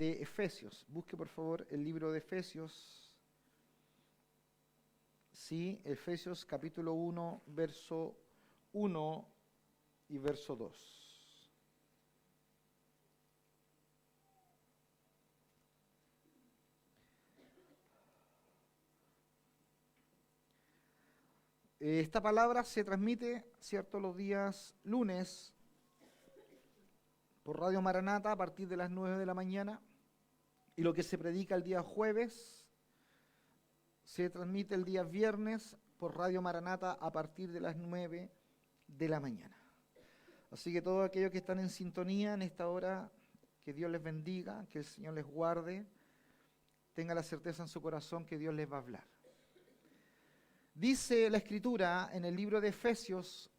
de Efesios. Busque por favor el libro de Efesios. Sí, Efesios capítulo 1, verso 1 y verso 2. Esta palabra se transmite, ¿cierto?, los días lunes por Radio Maranata a partir de las 9 de la mañana, y lo que se predica el día jueves se transmite el día viernes por Radio Maranata a partir de las 9 de la mañana. Así que todos aquellos que están en sintonía en esta hora, que Dios les bendiga, que el Señor les guarde, tenga la certeza en su corazón que Dios les va a hablar. Dice la Escritura en el libro de Efesios,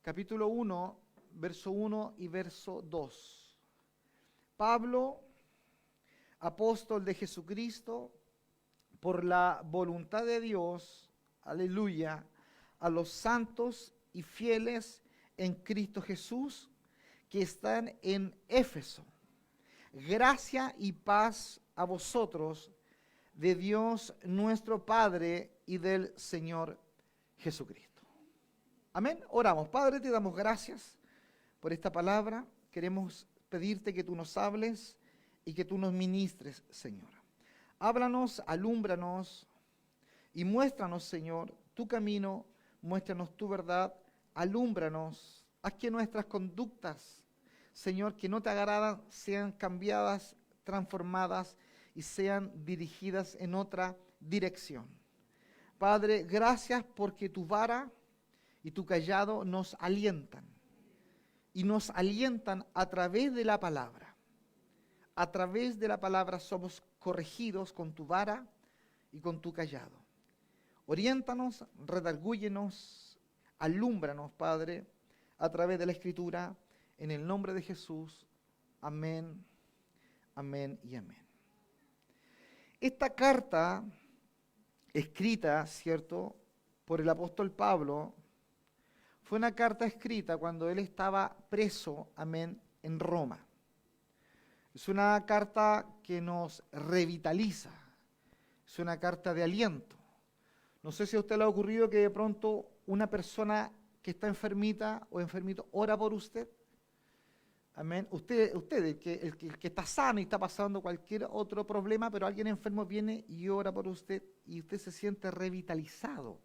capítulo 1, verso 1 y verso 2. Pablo, apóstol de Jesucristo, por la voluntad de Dios, aleluya, a los santos y fieles en Cristo Jesús, que están en Éfeso. Gracia y paz a vosotros, de Dios nuestro Padre y del Señor Jesucristo. Amén. Oramos. Padre, te damos gracias por esta palabra. Queremos pedirte que tú nos hables y que tú nos ministres, Señor. Háblanos, alúmbranos y muéstranos, Señor, tu camino, muéstranos tu verdad, alúmbranos. Haz que nuestras conductas, Señor, que no te agradan, sean cambiadas, transformadas y sean dirigidas en otra dirección. Padre, gracias porque tu vara y tu cayado nos alientan. Y nos alientan a través de la palabra. A través de la palabra somos corregidos con tu vara y con tu cayado. Oriéntanos, redargúyenos, alúmbranos, Padre, a través de la Escritura, en el nombre de Jesús. Amén, amén y amén. Esta carta, escrita, ¿cierto?, por el apóstol Pablo, fue una carta escrita cuando él estaba preso, amén, en Roma. Es una carta que nos revitaliza, es una carta de aliento. No sé si a usted le ha ocurrido que de pronto una persona que está enfermita o enfermito ora por usted. Amén. Usted el que está sano y está pasando cualquier otro problema, pero alguien enfermo viene y ora por usted y usted se siente revitalizado.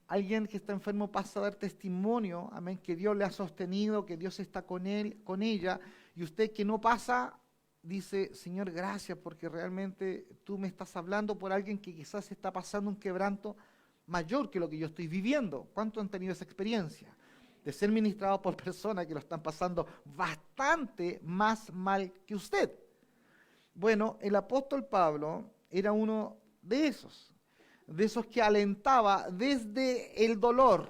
Alguien que está enfermo pasa a dar testimonio, amén, que Dios le ha sostenido, que Dios está con él, con ella, y usted que no pasa, dice, Señor, gracias porque realmente tú me estás hablando por alguien que quizás está pasando un quebranto mayor que lo que yo estoy viviendo. ¿Cuántos han tenido esa experiencia? De ser ministrados por personas que lo están pasando bastante más mal que usted. Bueno, el apóstol Pablo era uno de esos que alentaba desde el dolor.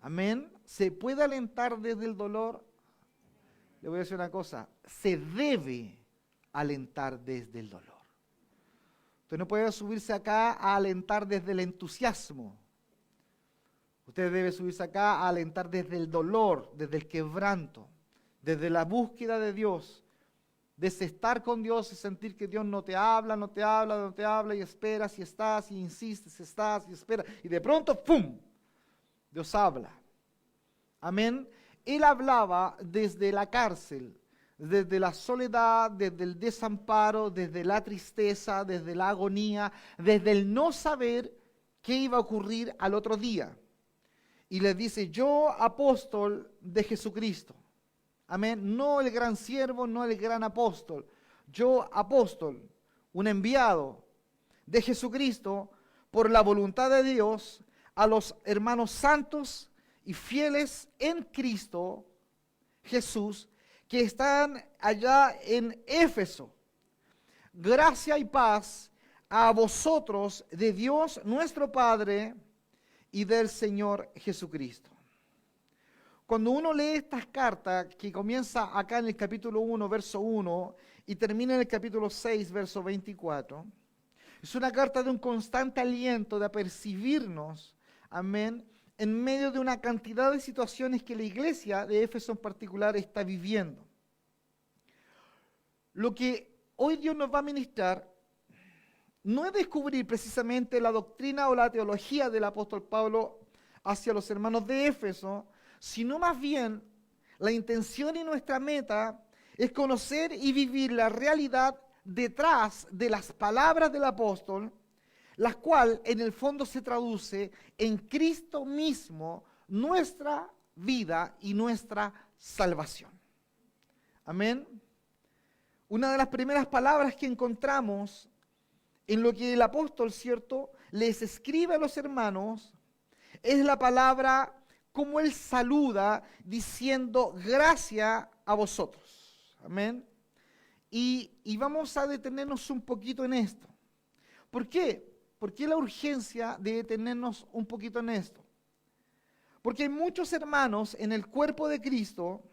Amén. ¿Se puede alentar desde el dolor? Le voy a decir una cosa, se debe alentar desde el dolor. Usted no puede subirse acá a alentar desde el entusiasmo. Usted debe subirse acá a alentar desde el dolor, desde el quebranto, desde la búsqueda de Dios, desde estar con Dios y sentir que Dios no te habla, y esperas y estás y insistes, estás y esperas, y de pronto, ¡pum!, Dios habla. Amén. Él hablaba desde la cárcel, desde la soledad, desde el desamparo, desde la tristeza, desde la agonía, desde el no saber qué iba a ocurrir al otro día. Y les dice, yo apóstol de Jesucristo. Amén. No el gran siervo, no el gran apóstol. Yo apóstol, un enviado de Jesucristo por la voluntad de Dios a los hermanos santos y fieles en Cristo Jesús que están allá en Éfeso. Gracia y paz a vosotros de Dios nuestro Padre y del Señor Jesucristo. Cuando uno lee estas cartas, que comienza acá en el capítulo 1, verso 1, y termina en el capítulo 6, verso 24, es una carta de un constante aliento, de apercibirnos, amén, en medio de una cantidad de situaciones que la iglesia de Éfeso en particular está viviendo. lo que hoy Dios nos va a ministrar no es descubrir precisamente la doctrina o la teología del apóstol Pablo hacia los hermanos de Éfeso, sino más bien la intención y nuestra meta es conocer y vivir la realidad detrás de las palabras del apóstol, la cual en el fondo se traduce en Cristo mismo, nuestra vida y nuestra salvación. Amén. Una de las primeras palabras que encontramos en lo que el apóstol, ¿cierto?, les escribe a los hermanos, es la palabra como él saluda diciendo gracia a vosotros. Amén. Y vamos a detenernos un poquito en esto. ¿Por qué? ¿Por qué la urgencia de detenernos un poquito en esto? Porque hay muchos hermanos en el cuerpo de Cristo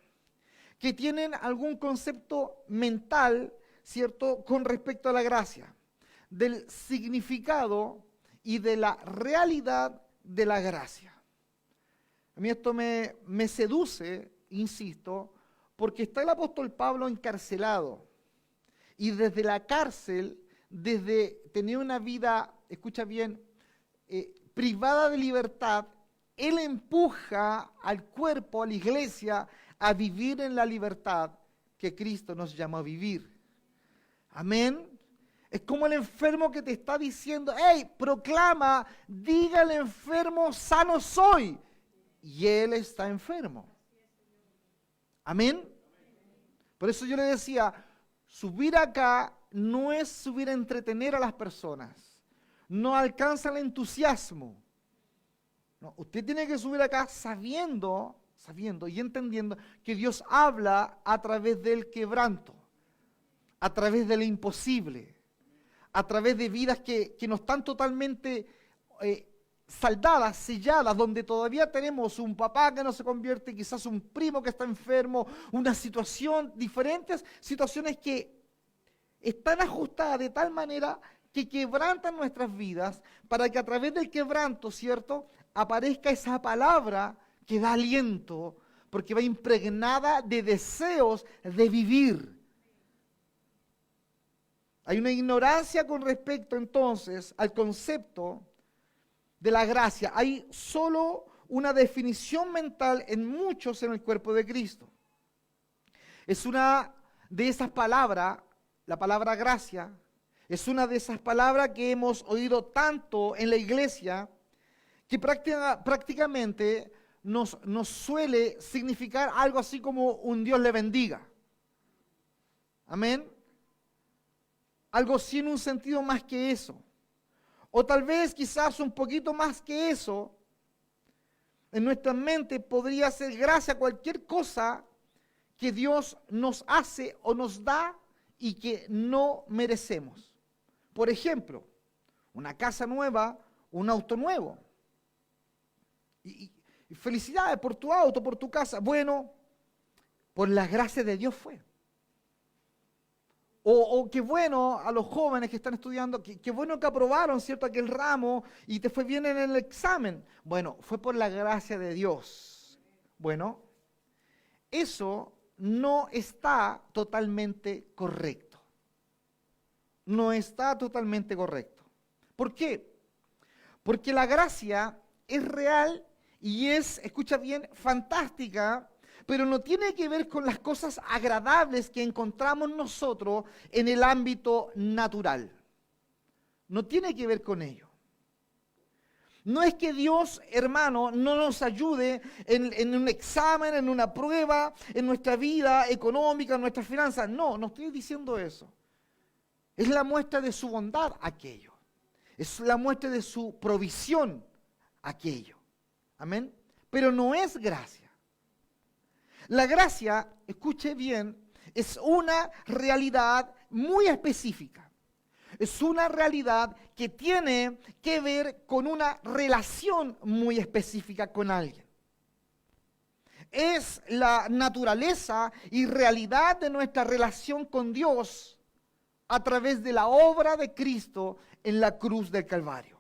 que tienen algún concepto mental, ¿cierto?, con respecto a la gracia, del significado y de la realidad de la gracia. A mí esto me seduce, insisto, porque está el apóstol Pablo encarcelado y desde la cárcel, desde tener una vida, escucha bien, privada de libertad, él empuja al cuerpo, a la iglesia, a vivir en la libertad que Cristo nos llamó a vivir. Amén. Es como el enfermo que te está diciendo, hey, proclama, diga al enfermo, sano soy. Y él está enfermo. Amén. Por eso yo le decía, subir acá no es subir a entretener a las personas. No alcanza el entusiasmo. No, usted tiene que subir acá sabiendo y entendiendo que Dios habla a través del quebranto, a través de lo imposible, a través de vidas que no están totalmente saldadas, selladas, donde todavía tenemos un papá que no se convierte, quizás un primo que está enfermo, una situación, diferentes situaciones que están ajustadas de tal manera que quebrantan nuestras vidas para que a través del quebranto, ¿cierto?, aparezca esa palabra que da aliento, porque va impregnada de deseos de vivir. Hay una ignorancia con respecto entonces al concepto de la gracia. Hay solo una definición mental en muchos en el cuerpo de Cristo. Es una de esas palabras, la palabra gracia, es una de esas palabras que hemos oído tanto en la iglesia que prácticamente nos suele significar algo así como un Dios le bendiga. Amén. Algo sin un sentido más que eso. O tal vez quizás un poquito más que eso. En nuestra mente podría ser gracia a cualquier cosa que Dios nos hace o nos da y que no merecemos. Por ejemplo, una casa nueva, un auto nuevo. Y felicidades por tu auto, por tu casa. Bueno, por la gracia de Dios fue. O qué bueno a los jóvenes que están estudiando, qué bueno que aprobaron, ¿cierto?, aquel ramo y te fue bien en el examen. Bueno, fue por la gracia de Dios. Bueno, eso no está totalmente correcto. No está totalmente correcto. ¿Por qué? Porque la gracia es real y es, escucha bien, fantástica, pero no tiene que ver con las cosas agradables que encontramos nosotros en el ámbito natural. No tiene que ver con ello. No es que Dios, hermano, no nos ayude en un examen, en una prueba, en nuestra vida económica, en nuestras finanzas. No estoy diciendo eso. Es la muestra de su bondad aquello. Es la muestra de su provisión aquello. Amén. Pero no es gracia. La gracia, escuche bien, es una realidad muy específica. Es una realidad que tiene que ver con una relación muy específica con alguien. Es la naturaleza y realidad de nuestra relación con Dios a través de la obra de Cristo en la cruz del Calvario.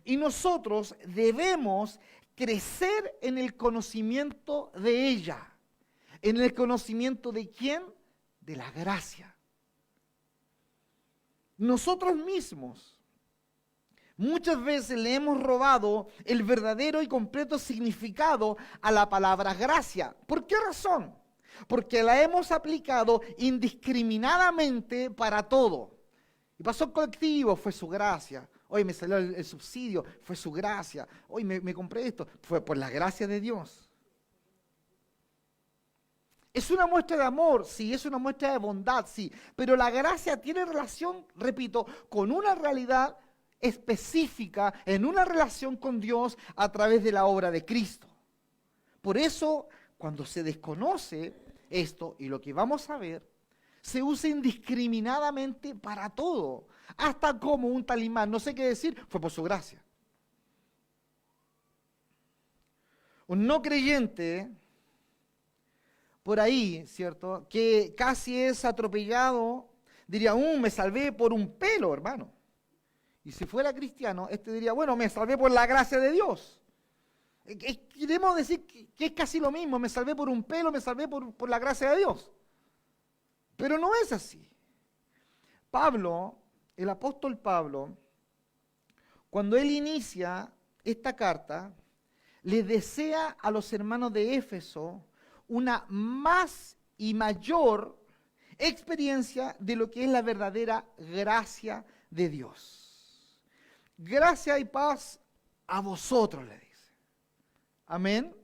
Y nosotros debemos crecer en el conocimiento de ella. ¿En el conocimiento de quién? De la gracia. nosotros mismos muchas veces le hemos robado el verdadero y completo significado a la palabra gracia. ¿Por qué razón? Porque la hemos aplicado indiscriminadamente para todo. Y pasó colectivo, fue su gracia. Hoy me salió el subsidio, fue su gracia. Hoy me compré esto, fue por la gracia de Dios. Es una muestra de amor, sí, es una muestra de bondad, sí, pero la gracia tiene relación, repito, con una realidad específica, en una relación con Dios a través de la obra de Cristo. Por eso, cuando se desconoce esto y lo que vamos a ver, se usa indiscriminadamente para todo, hasta como un talismán, no sé qué decir, fue por su gracia. Un no creyente por ahí, ¿cierto?, que casi es atropellado, diría, me salvé por un pelo, hermano. Y si fuera cristiano, diría, bueno, me salvé por la gracia de Dios. Queremos decir que es casi lo mismo, me salvé por un pelo, me salvé por la gracia de Dios. Pero no es así. Pablo, el apóstol Pablo, cuando él inicia esta carta, le desea a los hermanos de Éfeso una más y mayor experiencia de lo que es la verdadera gracia de Dios. Gracia y paz a vosotros, le dice. Amén.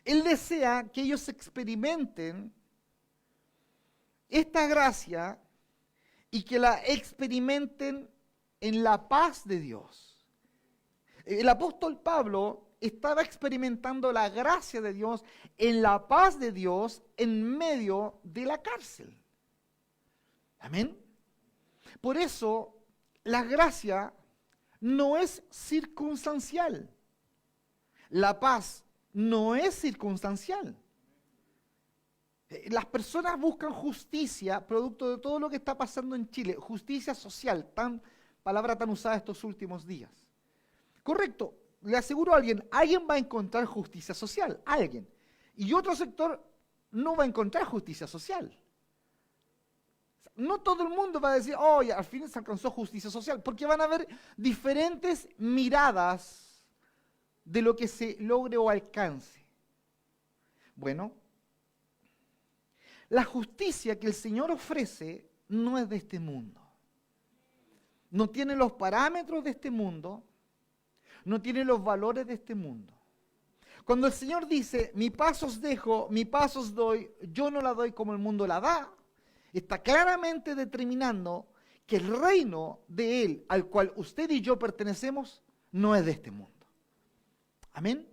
Él desea que ellos experimenten esta gracia y que la experimenten en la paz de Dios. El apóstol Pablo estaba experimentando la gracia de Dios en la paz de Dios en medio de la cárcel. Amén. Por eso, la gracia no es circunstancial. La paz no es circunstancial. Las personas buscan justicia producto de todo lo que está pasando en Chile, justicia social, palabra tan usada estos últimos días. Correcto, le aseguro a alguien va a encontrar justicia social, alguien. Y otro sector no va a encontrar justicia social. No todo el mundo va a decir, oye, al fin se alcanzó justicia social, porque van a haber diferentes miradas de lo que se logre o alcance. Bueno, la justicia que el Señor ofrece no es de este mundo. No tiene los parámetros de este mundo, no tiene los valores de este mundo. Cuando el Señor dice, mi paz os dejo, mi paz os doy, yo no la doy como el mundo la da, está claramente determinando que el reino de Él, al cual usted y yo pertenecemos, no es de este mundo. Amén.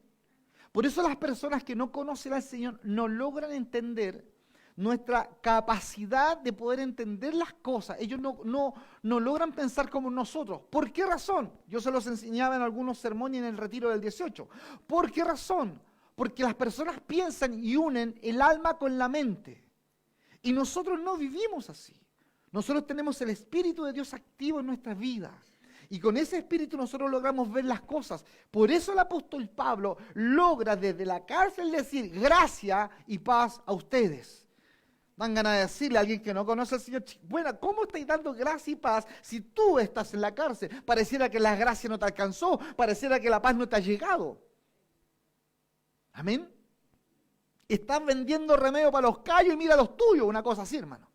Por eso las personas que no conocen al Señor no logran entender nuestra capacidad de poder entender las cosas. Ellos no logran pensar como nosotros. ¿Por qué razón? Yo se los enseñaba en algunos sermones en el retiro del 18. ¿Por qué razón? Porque las personas piensan y unen el alma con la mente. Y nosotros no vivimos así. Nosotros tenemos el Espíritu de Dios activo en nuestras vidas. Y con ese Espíritu nosotros logramos ver las cosas. Por eso el apóstol Pablo logra desde la cárcel decir gracia y paz a ustedes. Dan ganas de decirle a alguien que no conoce al Señor, bueno, ¿cómo estáis dando gracia y paz si tú estás en la cárcel? Pareciera que la gracia no te alcanzó, pareciera que la paz no te ha llegado. Amén. Estás vendiendo remedio para los callos y mira los tuyos, una cosa así, hermano.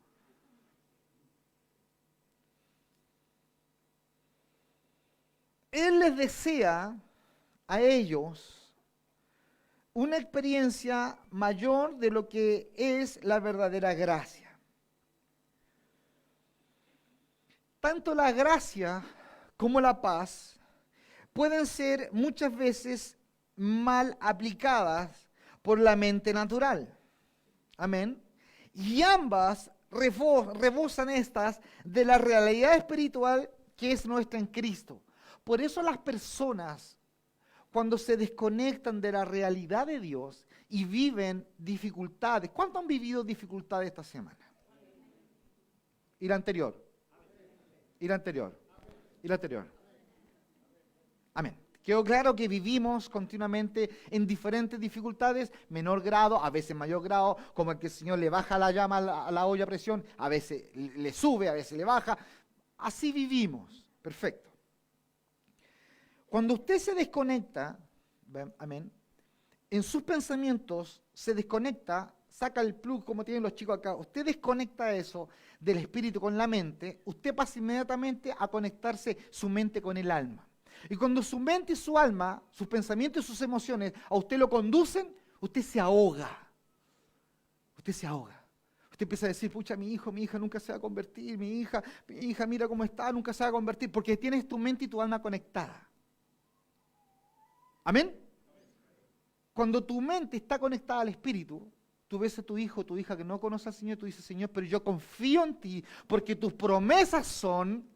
Él les desea a ellos una experiencia mayor de lo que es la verdadera gracia. Tanto la gracia como la paz pueden ser muchas veces mal aplicadas por la mente natural. Amén. Y ambas rebosan estas de la realidad espiritual que es nuestra en Cristo. Por eso las personas, cuando se desconectan de la realidad de Dios y viven dificultades. ¿Cuántos han vivido dificultades esta semana? Y la anterior. Y la anterior. Y la anterior. Amén. Quedó claro que vivimos continuamente en diferentes dificultades, menor grado, a veces mayor grado, como el que el Señor le baja la llama a la olla a presión, a veces le sube, a veces le baja. así vivimos. Perfecto. Cuando usted se desconecta, amén, en sus pensamientos se desconecta, saca el plug como tienen los chicos acá, usted desconecta eso del espíritu con la mente, usted pasa inmediatamente a conectarse su mente con el alma. Y cuando su mente y su alma, sus pensamientos y sus emociones a usted lo conducen, usted se ahoga. Usted se ahoga. Usted empieza a decir, pucha, mi hija nunca se va a convertir, mi hija, mira cómo está, nunca se va a convertir, porque tienes tu mente y tu alma conectada. ¿Amén? Cuando tu mente está conectada al Espíritu, tú ves a tu hijo o tu hija que no conoce al Señor, tú dices, Señor, pero yo confío en ti, porque tus promesas son...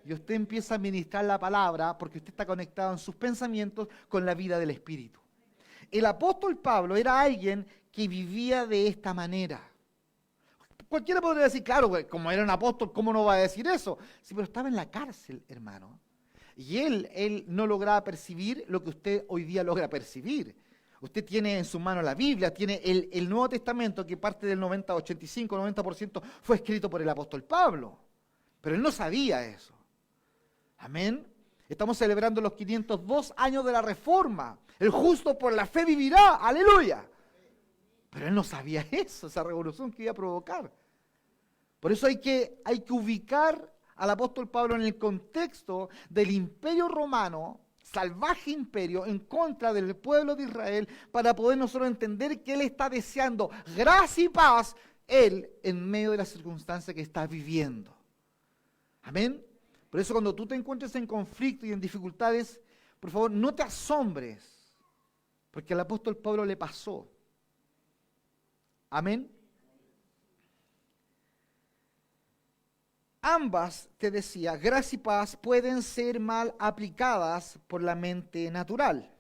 Y usted empieza a ministrar la palabra, porque usted está conectado en sus pensamientos con la vida del Espíritu. El apóstol Pablo era alguien que vivía de esta manera. Cualquiera podría decir, claro, como era un apóstol, ¿cómo no va a decir eso? Sí, pero estaba en la cárcel, hermano. Y él no lograba percibir lo que usted hoy día logra percibir. Usted tiene en su mano la Biblia, tiene el Nuevo Testamento, que parte del 90% fue escrito por el apóstol Pablo. Pero él no sabía eso. Amén. Estamos celebrando los 502 años de la Reforma. El justo por la fe vivirá. Aleluya. Pero él no sabía eso, esa revolución que iba a provocar. Por eso hay que ubicar al apóstol Pablo en el contexto del imperio romano, salvaje imperio, en contra del pueblo de Israel, para poder nosotros entender que él está deseando gracia y paz, él en medio de las circunstancias que está viviendo. Amén. Por eso cuando tú te encuentres en conflicto y en dificultades, por favor, no te asombres, porque al apóstol Pablo le pasó. Amén. Ambas, te decía, gracia y paz pueden ser mal aplicadas por la mente natural.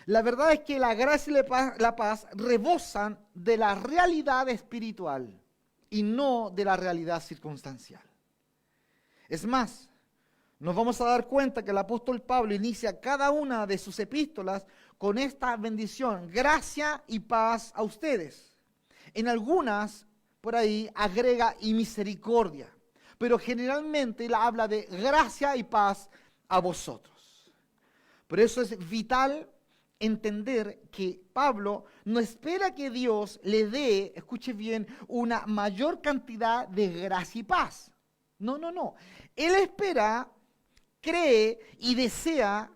La verdad es que la gracia y la paz rebosan de la realidad espiritual y no de la realidad circunstancial. Es más, nos vamos a dar cuenta que el apóstol Pablo inicia cada una de sus epístolas con esta bendición, gracia y paz a ustedes. En algunas, por ahí, agrega y misericordia, pero generalmente él habla de gracia y paz a vosotros. Por eso es vital entender que Pablo no espera que Dios le dé, escuche bien, una mayor cantidad de gracia y paz. No. Él espera, cree y desea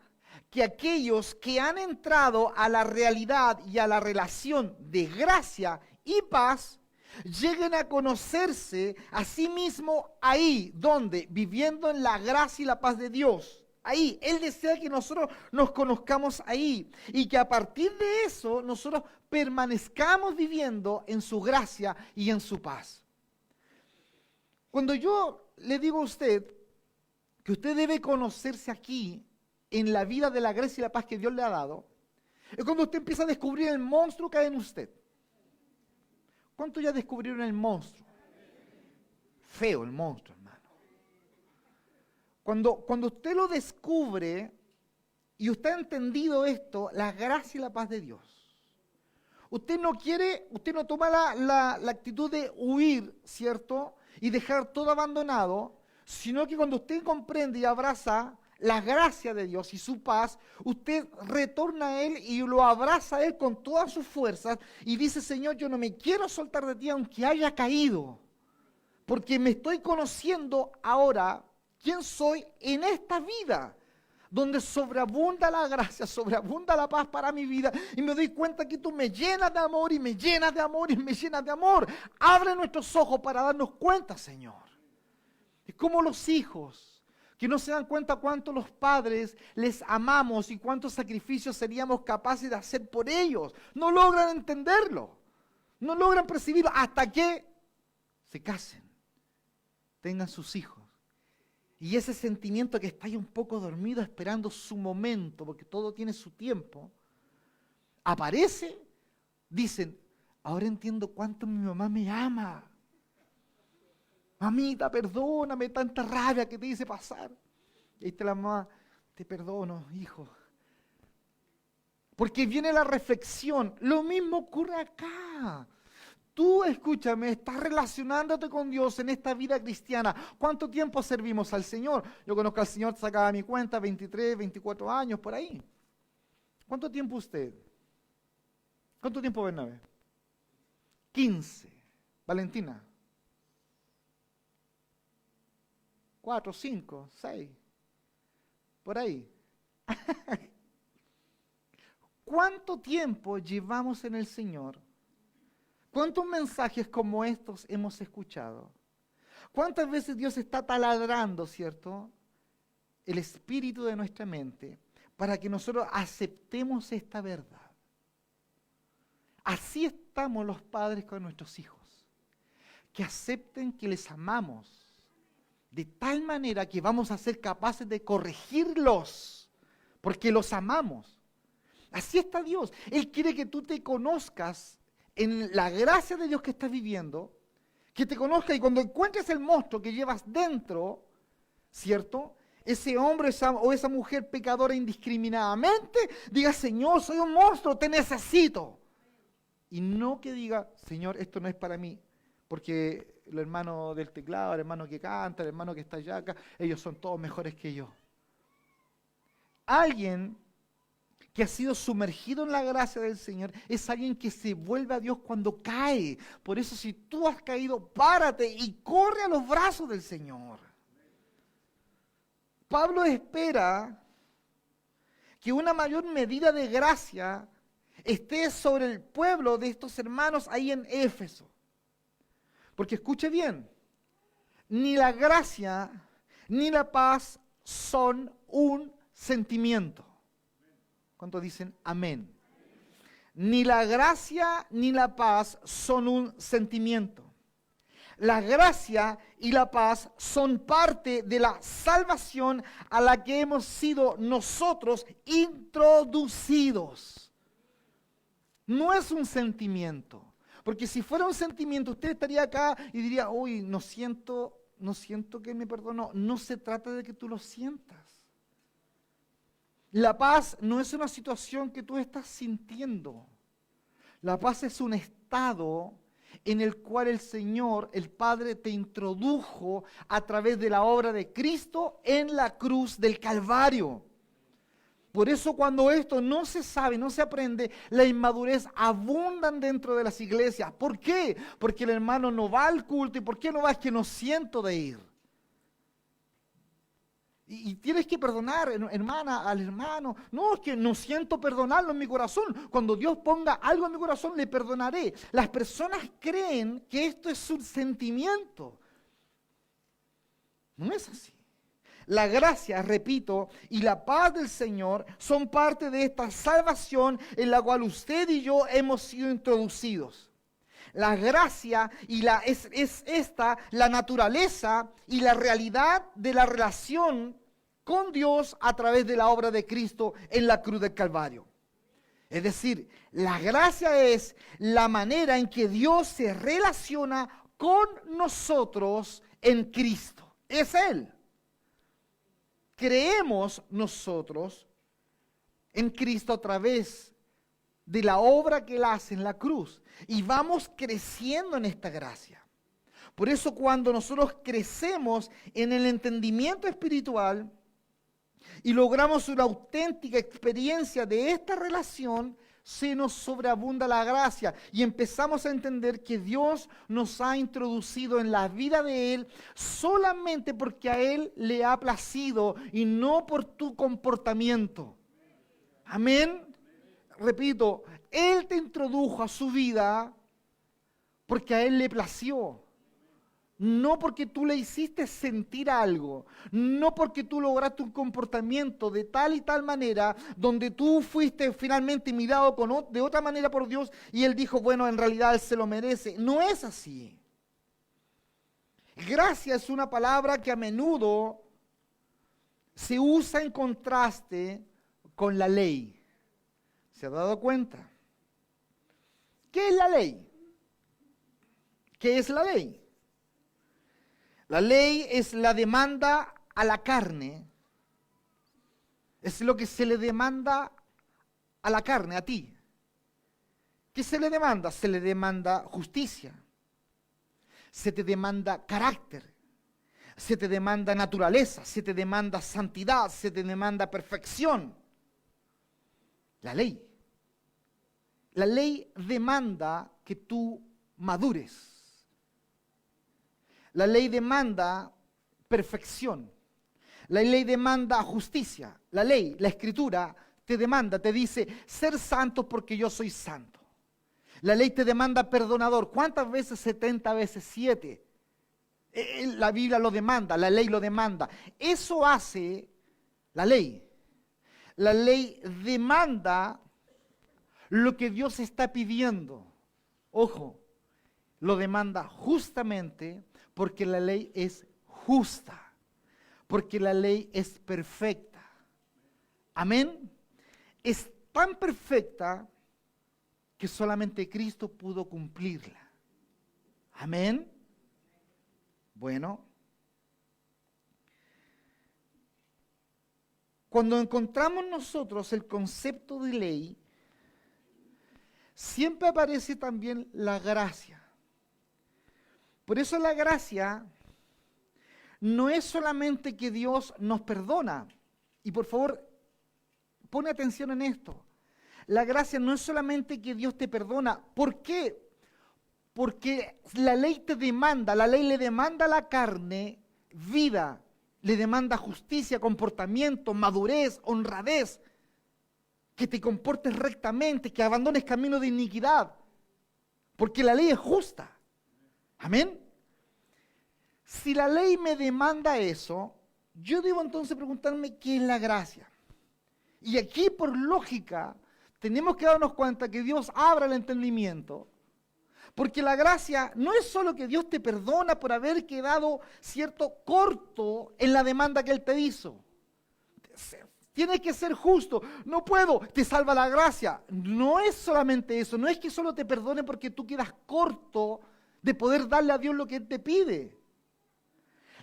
que aquellos que han entrado a la realidad y a la relación de gracia y paz lleguen a conocerse a sí mismo ahí, donde, viviendo en la gracia y la paz de Dios. Ahí, Él desea que nosotros nos conozcamos ahí y que a partir de eso nosotros permanezcamos viviendo en su gracia y en su paz. Cuando yo le digo a usted que usted debe conocerse aquí en la vida de la gracia y la paz que Dios le ha dado, es cuando usted empieza a descubrir el monstruo que hay en usted. ¿Cuántos ya descubrieron el monstruo? Feo el monstruo, hermano. Cuando usted lo descubre y usted ha entendido esto, la gracia y la paz de Dios, usted no toma la actitud de huir, ¿cierto? Y dejar todo abandonado, sino que cuando usted comprende y abraza la gracia de Dios y su paz, usted retorna a Él y lo abraza a Él con todas sus fuerzas y dice, Señor, yo no me quiero soltar de ti aunque haya caído, porque me estoy conociendo ahora quién soy en esta vida, donde sobreabunda la gracia, sobreabunda la paz para mi vida, y me doy cuenta que tú me llenas de amor, y me llenas de amor, y me llenas de amor. Abre nuestros ojos para darnos cuenta, Señor. Es como los hijos, que no se dan cuenta cuánto los padres les amamos y cuántos sacrificios seríamos capaces de hacer por ellos. No logran entenderlo, no logran percibirlo hasta que se casen, tengan sus hijos. Y ese sentimiento que está ahí un poco dormido esperando su momento, porque todo tiene su tiempo, aparece, dicen, ahora entiendo cuánto mi mamá me ama. Mamita, perdóname tanta rabia que te hice pasar. Y ahí está la mamá, te perdono, hijo. Porque viene la reflexión, lo mismo ocurre acá. tú, escúchame, estás relacionándote con Dios en esta vida cristiana. ¿Cuánto tiempo servimos al Señor? Yo conozco al Señor, sacaba mi cuenta, 23, 24 años, por ahí. ¿Cuánto tiempo usted? ¿Cuánto tiempo, Bernabé? 15. Valentina. 4, 5, 6. Por ahí. ¿Cuánto tiempo llevamos en el Señor? ¿Cuántos mensajes como estos hemos escuchado? ¿Cuántas veces Dios está taladrando, cierto, el espíritu de nuestra mente para que nosotros aceptemos esta verdad? Así estamos los padres con nuestros hijos, que acepten que les amamos de tal manera que vamos a ser capaces de corregirlos, porque los amamos. Así está Dios. Él quiere que tú te conozcas en la gracia de Dios que estás viviendo, que te conozcas y cuando encuentres el monstruo que llevas dentro, ¿cierto? Ese hombre o esa mujer pecadora indiscriminadamente, diga, Señor, soy un monstruo, te necesito. Y no que diga, Señor, esto no es para mí, porque el hermano del teclado, el hermano que canta, el hermano que está allá acá, ellos son todos mejores que yo. Alguien que ha sido sumergido en la gracia del Señor, es alguien que se vuelve a Dios cuando cae. Por eso si tú has caído, párate y corre a los brazos del Señor. Pablo espera que una mayor medida de gracia esté sobre el pueblo de estos hermanos ahí en Éfeso. Porque escuche bien, ni la gracia ni la paz son un sentimiento. ¿Cuántos dicen amén? Ni la gracia ni la paz son un sentimiento. La gracia y la paz son parte de la salvación a la que hemos sido nosotros introducidos. No es un sentimiento. Porque si fuera un sentimiento, usted estaría acá y diría, uy, no siento que Él me perdonó. No se trata de que tú lo sientas. La paz no es una situación que tú estás sintiendo. La paz es un estado en el cual el Señor, el Padre, te introdujo a través de la obra de Cristo en la cruz del Calvario. Por eso cuando esto no se sabe, no se aprende, la inmadurez abundan dentro de las iglesias. ¿Por qué? Porque el hermano no va al culto. ¿Y por qué no va? Es que no siento de ir. Y tienes que perdonar, hermana, al hermano. No, es que no siento perdonarlo en mi corazón. Cuando Dios ponga algo en mi corazón, le perdonaré. Las personas creen que esto es un sentimiento. No es así. La gracia, repito, y la paz del Señor son parte de esta salvación en la cual usted y yo hemos sido introducidos. La gracia es esta la naturaleza y la realidad de la relación con Dios a través de la obra de Cristo en la cruz del Calvario. Es decir, la gracia es la manera en que Dios se relaciona con nosotros en Cristo. Es Él. Creemos nosotros en Cristo a través de la obra que Él hace en la cruz. Y vamos creciendo en esta gracia. Por eso cuando nosotros crecemos en el entendimiento espiritual y logramos una auténtica experiencia de esta relación, se nos sobreabunda la gracia y empezamos a entender que Dios nos ha introducido en la vida de Él solamente porque a Él le ha placido y no por tu comportamiento. Amén. Repito, Él te introdujo a su vida porque a Él le plació. No porque tú le hiciste sentir algo, no porque tú lograste un comportamiento de tal y tal manera, donde tú fuiste finalmente mirado de otra manera por Dios y Él dijo, bueno, en realidad Él se lo merece. No es así. Gracia es una palabra que a menudo se usa en contraste con la ley. ¿Se ha dado cuenta? ¿Qué es la ley? ¿Qué es la ley? La ley es la demanda a la carne. Es lo que se le demanda a la carne, a ti. ¿Qué se le demanda? Se le demanda justicia, se te demanda carácter, se te demanda naturaleza, se te demanda santidad, se te demanda perfección. La ley. La ley demanda que tú madures. La ley demanda perfección. La ley demanda justicia. La ley, la escritura, te demanda, te dice, ser santos porque yo soy santo. La ley te demanda perdonador. ¿Cuántas veces? 70 veces 7. La Biblia lo demanda, la ley lo demanda. Eso hace la ley. La ley demanda lo que Dios está pidiendo. Ojo, lo demanda justamente porque la ley es justa. Porque la ley es perfecta. Amén. Es tan perfecta que solamente Cristo pudo cumplirla. Amén. Bueno. Cuando encontramos nosotros el concepto de ley, siempre aparece también la gracia. Por eso la gracia no es solamente que Dios nos perdona. Y por favor, pone atención en esto. La gracia no es solamente que Dios te perdona. ¿Por qué? Porque la ley te demanda, la ley le demanda a la carne vida, le demanda justicia, comportamiento, madurez, honradez, que te comportes rectamente, que abandones camino de iniquidad, porque la ley es justa. Amén. Si la ley me demanda eso, yo debo entonces preguntarme qué es la gracia. Y aquí, por lógica, tenemos que darnos cuenta que Dios abra el entendimiento, porque la gracia no es solo que Dios te perdona por haber quedado cierto corto en la demanda que Él te hizo. Tienes que ser justo. No puedo, te salva la gracia. No es solamente eso, no es que solo te perdone porque tú quedas corto de poder darle a Dios lo que Él te pide.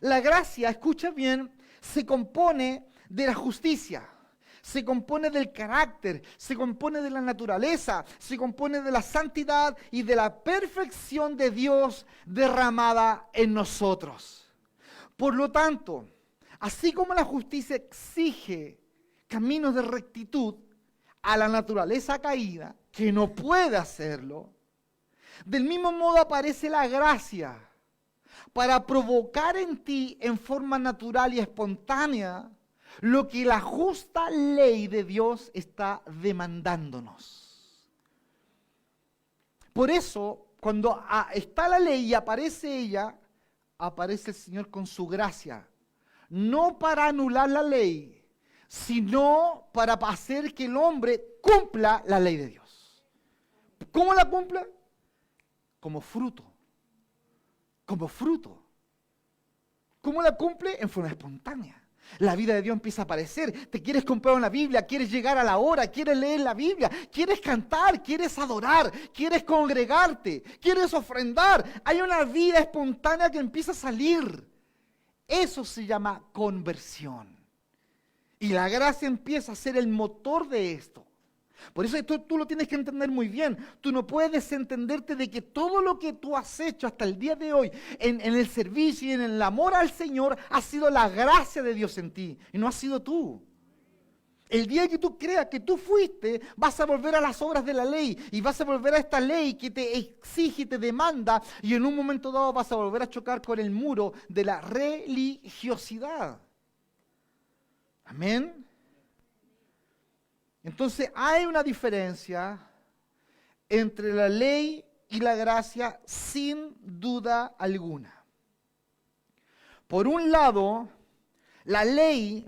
La gracia, escucha bien, se compone de la justicia, se compone del carácter, se compone de la naturaleza, se compone de la santidad y de la perfección de Dios derramada en nosotros. Por lo tanto, así como la justicia exige caminos de rectitud a la naturaleza caída, que no puede hacerlo, del mismo modo aparece la gracia para provocar en ti en forma natural y espontánea lo que la justa ley de Dios está demandándonos. Por eso, cuando está la ley y aparece ella, aparece el Señor con su gracia, no para anular la ley, sino para hacer que el hombre cumpla la ley de Dios. ¿Cómo la cumple? Como fruto. Como fruto. ¿Cómo la cumple? En forma espontánea. La vida de Dios empieza a aparecer. Te quieres comprar una Biblia, quieres llegar a la hora, quieres leer la Biblia, quieres cantar, quieres adorar, quieres congregarte, quieres ofrendar. Hay una vida espontánea que empieza a salir. Eso se llama conversión. Y la gracia empieza a ser el motor de esto. Por eso tú lo tienes que entender muy bien. Tú no puedes desentenderte de que todo lo que tú has hecho hasta el día de hoy en el servicio y en el amor al Señor ha sido la gracia de Dios en ti y no has sido tú. El día que tú creas que tú fuiste, vas a volver a las obras de la ley y vas a volver a esta ley que te exige y te demanda y en un momento dado vas a volver a chocar con el muro de la religiosidad. Amén. Entonces hay una diferencia entre la ley y la gracia sin duda alguna. Por un lado, la ley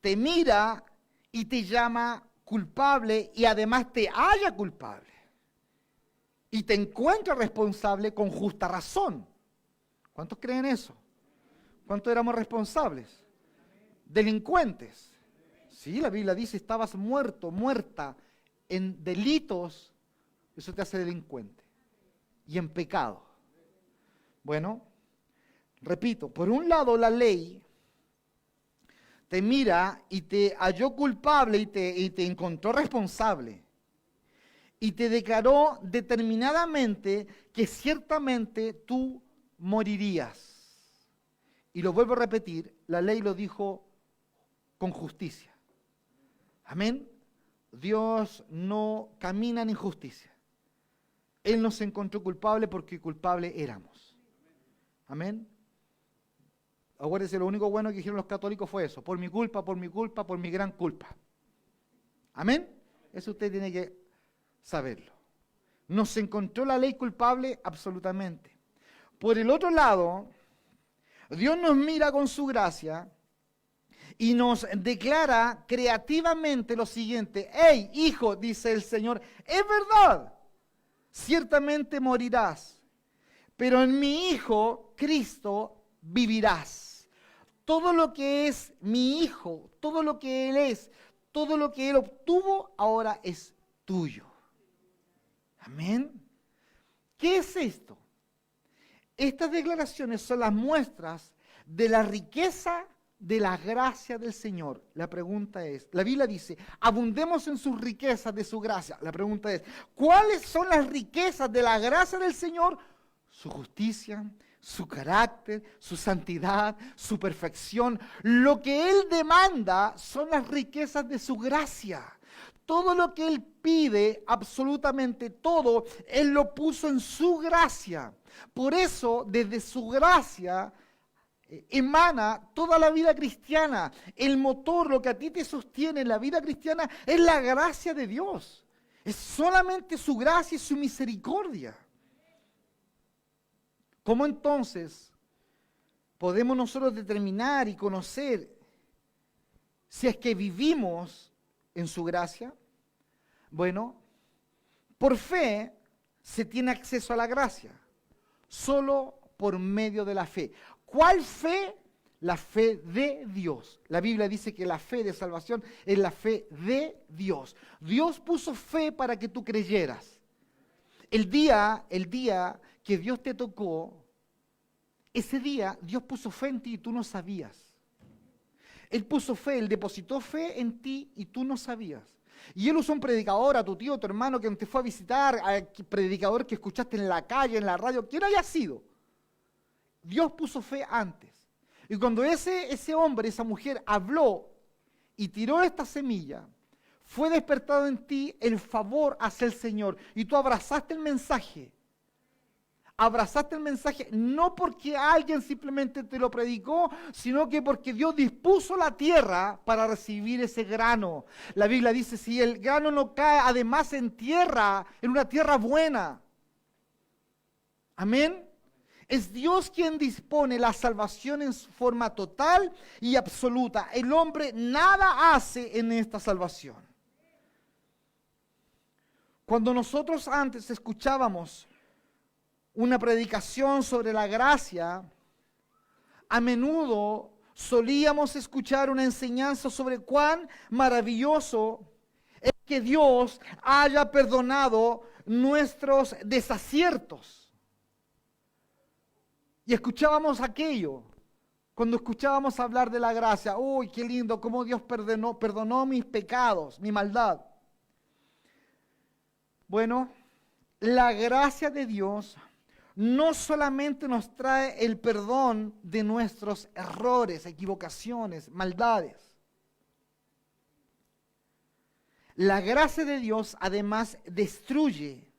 te mira y te llama culpable y además te halla culpable. Y te encuentra responsable con justa razón. ¿Cuántos creen eso? ¿Cuántos éramos responsables? Delincuentes. Sí, la Biblia dice, estabas muerto, muerta en delitos, eso te hace delincuente. Y en pecado. Bueno, repito, por un lado la ley te mira y te halló culpable y te encontró responsable. y te declaró determinadamente que ciertamente tú morirías. Y lo vuelvo a repetir, la ley lo dijo con justicia. Amén. Dios no camina en injusticia. Él nos encontró culpable porque culpables éramos. Amén. Acuérdense, lo único bueno que dijeron los católicos fue eso. Por mi culpa, por mi culpa, por mi gran culpa. Amén. Eso usted tiene que saberlo. Nos encontró la ley culpable absolutamente. Por el otro lado, Dios nos mira con su gracia y nos declara creativamente lo siguiente. Hey, hijo, dice el Señor, es verdad, ciertamente morirás, pero en mi Hijo, Cristo, vivirás. Todo lo que es mi Hijo, todo lo que Él es, todo lo que Él obtuvo, ahora es tuyo. Amén. ¿Qué es esto? Estas declaraciones son las muestras de la riqueza de la gracia del Señor. La pregunta es, la Biblia dice, abundemos en sus riquezas de su gracia. La pregunta es, ¿cuáles son las riquezas de la gracia del Señor? Su justicia, su carácter, su santidad, su perfección. Lo que Él demanda son las riquezas de su gracia. Todo lo que Él pide, absolutamente todo, Él lo puso en su gracia. Por eso, desde su gracia, emana toda la vida cristiana. El motor, lo que a ti te sostiene en la vida cristiana, es la gracia de Dios. Es solamente su gracia y su misericordia. ¿Cómo entonces podemos nosotros determinar y conocer si es que vivimos en su gracia? Bueno, por fe se tiene acceso a la gracia, solo por medio de la fe. ¿Cuál fe? La fe de Dios. La Biblia dice que la fe de salvación es la fe de Dios. Dios puso fe para que tú creyeras. El día que Dios te tocó, ese día Dios puso fe en ti y tú no sabías. Él puso fe, Él depositó fe en ti y tú no sabías. Y Él usó un predicador, a tu tío, a tu hermano que te fue a visitar, al predicador que escuchaste en la calle, en la radio, quien haya sido. Dios puso fe antes. Y cuando ese hombre, esa mujer habló y tiró esta semilla, fue despertado en ti el favor hacia el Señor. Y tú abrazaste el mensaje. Abrazaste el mensaje no porque alguien simplemente te lo predicó, sino que porque Dios dispuso la tierra para recibir ese grano. La Biblia dice, si el grano no cae además en tierra, en una tierra buena. Amén. Es Dios quien dispone la salvación en su forma total y absoluta. El hombre nada hace en esta salvación. Cuando nosotros antes escuchábamos una predicación sobre la gracia, a menudo solíamos escuchar una enseñanza sobre cuán maravilloso es que Dios haya perdonado nuestros desaciertos. Y escuchábamos aquello, cuando escuchábamos hablar de la gracia, uy, qué lindo, cómo Dios perdonó mis pecados, mi maldad. Bueno, la gracia de Dios no solamente nos trae el perdón de nuestros errores, equivocaciones, maldades. La gracia de Dios además destruye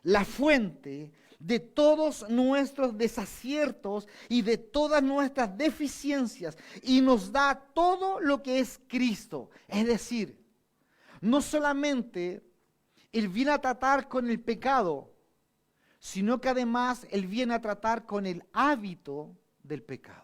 la fuente de todos nuestros desaciertos y de todas nuestras deficiencias y nos da todo lo que es Cristo. Es decir, no solamente Él viene a tratar con el pecado, sino que además Él viene a tratar con el hábito del pecado.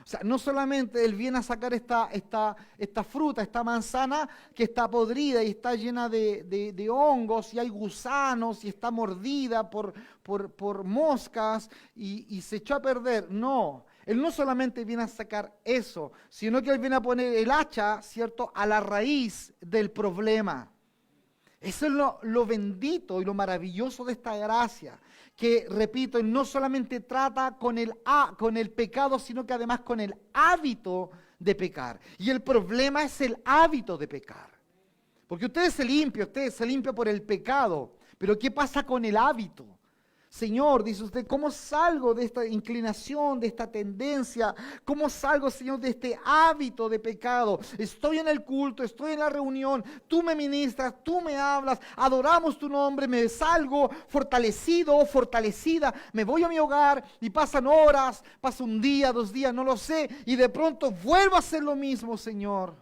O sea, no solamente Él viene a sacar esta fruta, esta manzana que está podrida y está llena de hongos y hay gusanos y está mordida por moscas y se echó a perder. No, Él no solamente viene a sacar eso, sino que Él viene a poner el hacha, ¿cierto?, a la raíz del problema. Eso es lo bendito y lo maravilloso de esta gracia, que, repito, no solamente trata con el pecado, sino que además con el hábito de pecar. Y el problema es el hábito de pecar. Porque usted se limpia por el pecado. Pero ¿qué pasa con el hábito? Señor, dice usted, ¿cómo salgo de esta inclinación, de esta tendencia? ¿Cómo salgo, Señor, de este hábito de pecado? Estoy en el culto, estoy en la reunión, tú me ministras, tú me hablas, adoramos tu nombre, me salgo fortalecido, fortalecida, me voy a mi hogar y pasan horas, pasa un día, 2 días, no lo sé, y de pronto vuelvo a hacer lo mismo, Señor.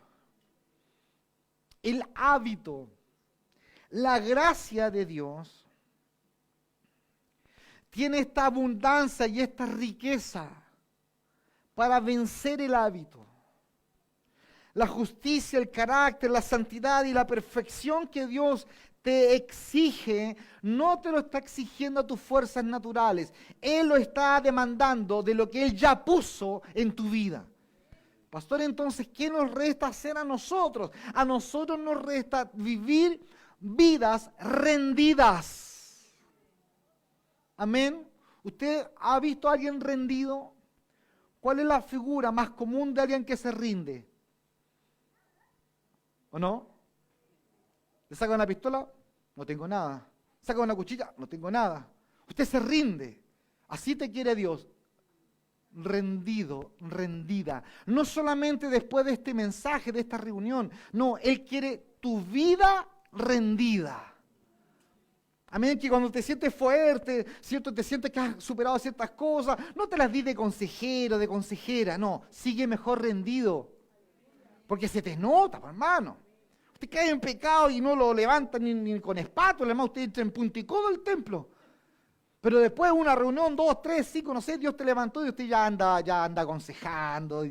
El hábito, la gracia de Dios tiene esta abundancia y esta riqueza para vencer el hábito. La justicia, el carácter, la santidad y la perfección que Dios te exige, no te lo está exigiendo a tus fuerzas naturales. Él lo está demandando de lo que Él ya puso en tu vida. Pastor, entonces, ¿qué nos resta hacer a nosotros? A nosotros nos resta vivir vidas rendidas. Amén. ¿Usted ha visto a alguien rendido? ¿Cuál es la figura más común de alguien que se rinde? ¿O no? ¿Le saca una pistola? No tengo nada. ¿Saca una cuchilla? No tengo nada. Usted se rinde. Así te quiere Dios. Rendido, rendida. No solamente después de este mensaje, de esta reunión. No, Él quiere tu vida rendida. Amén, que cuando te sientes fuerte, ¿cierto? Te sientes que has superado ciertas cosas, no te las di de consejero, de consejera, no, sigue mejor rendido. Porque se te nota, hermano. Usted cae en pecado y no lo levanta ni con espátula, además usted entra en punticodo al templo. Pero después de una reunión, 2, 3, 5, no sé, Dios te levantó y usted ya anda aconsejando,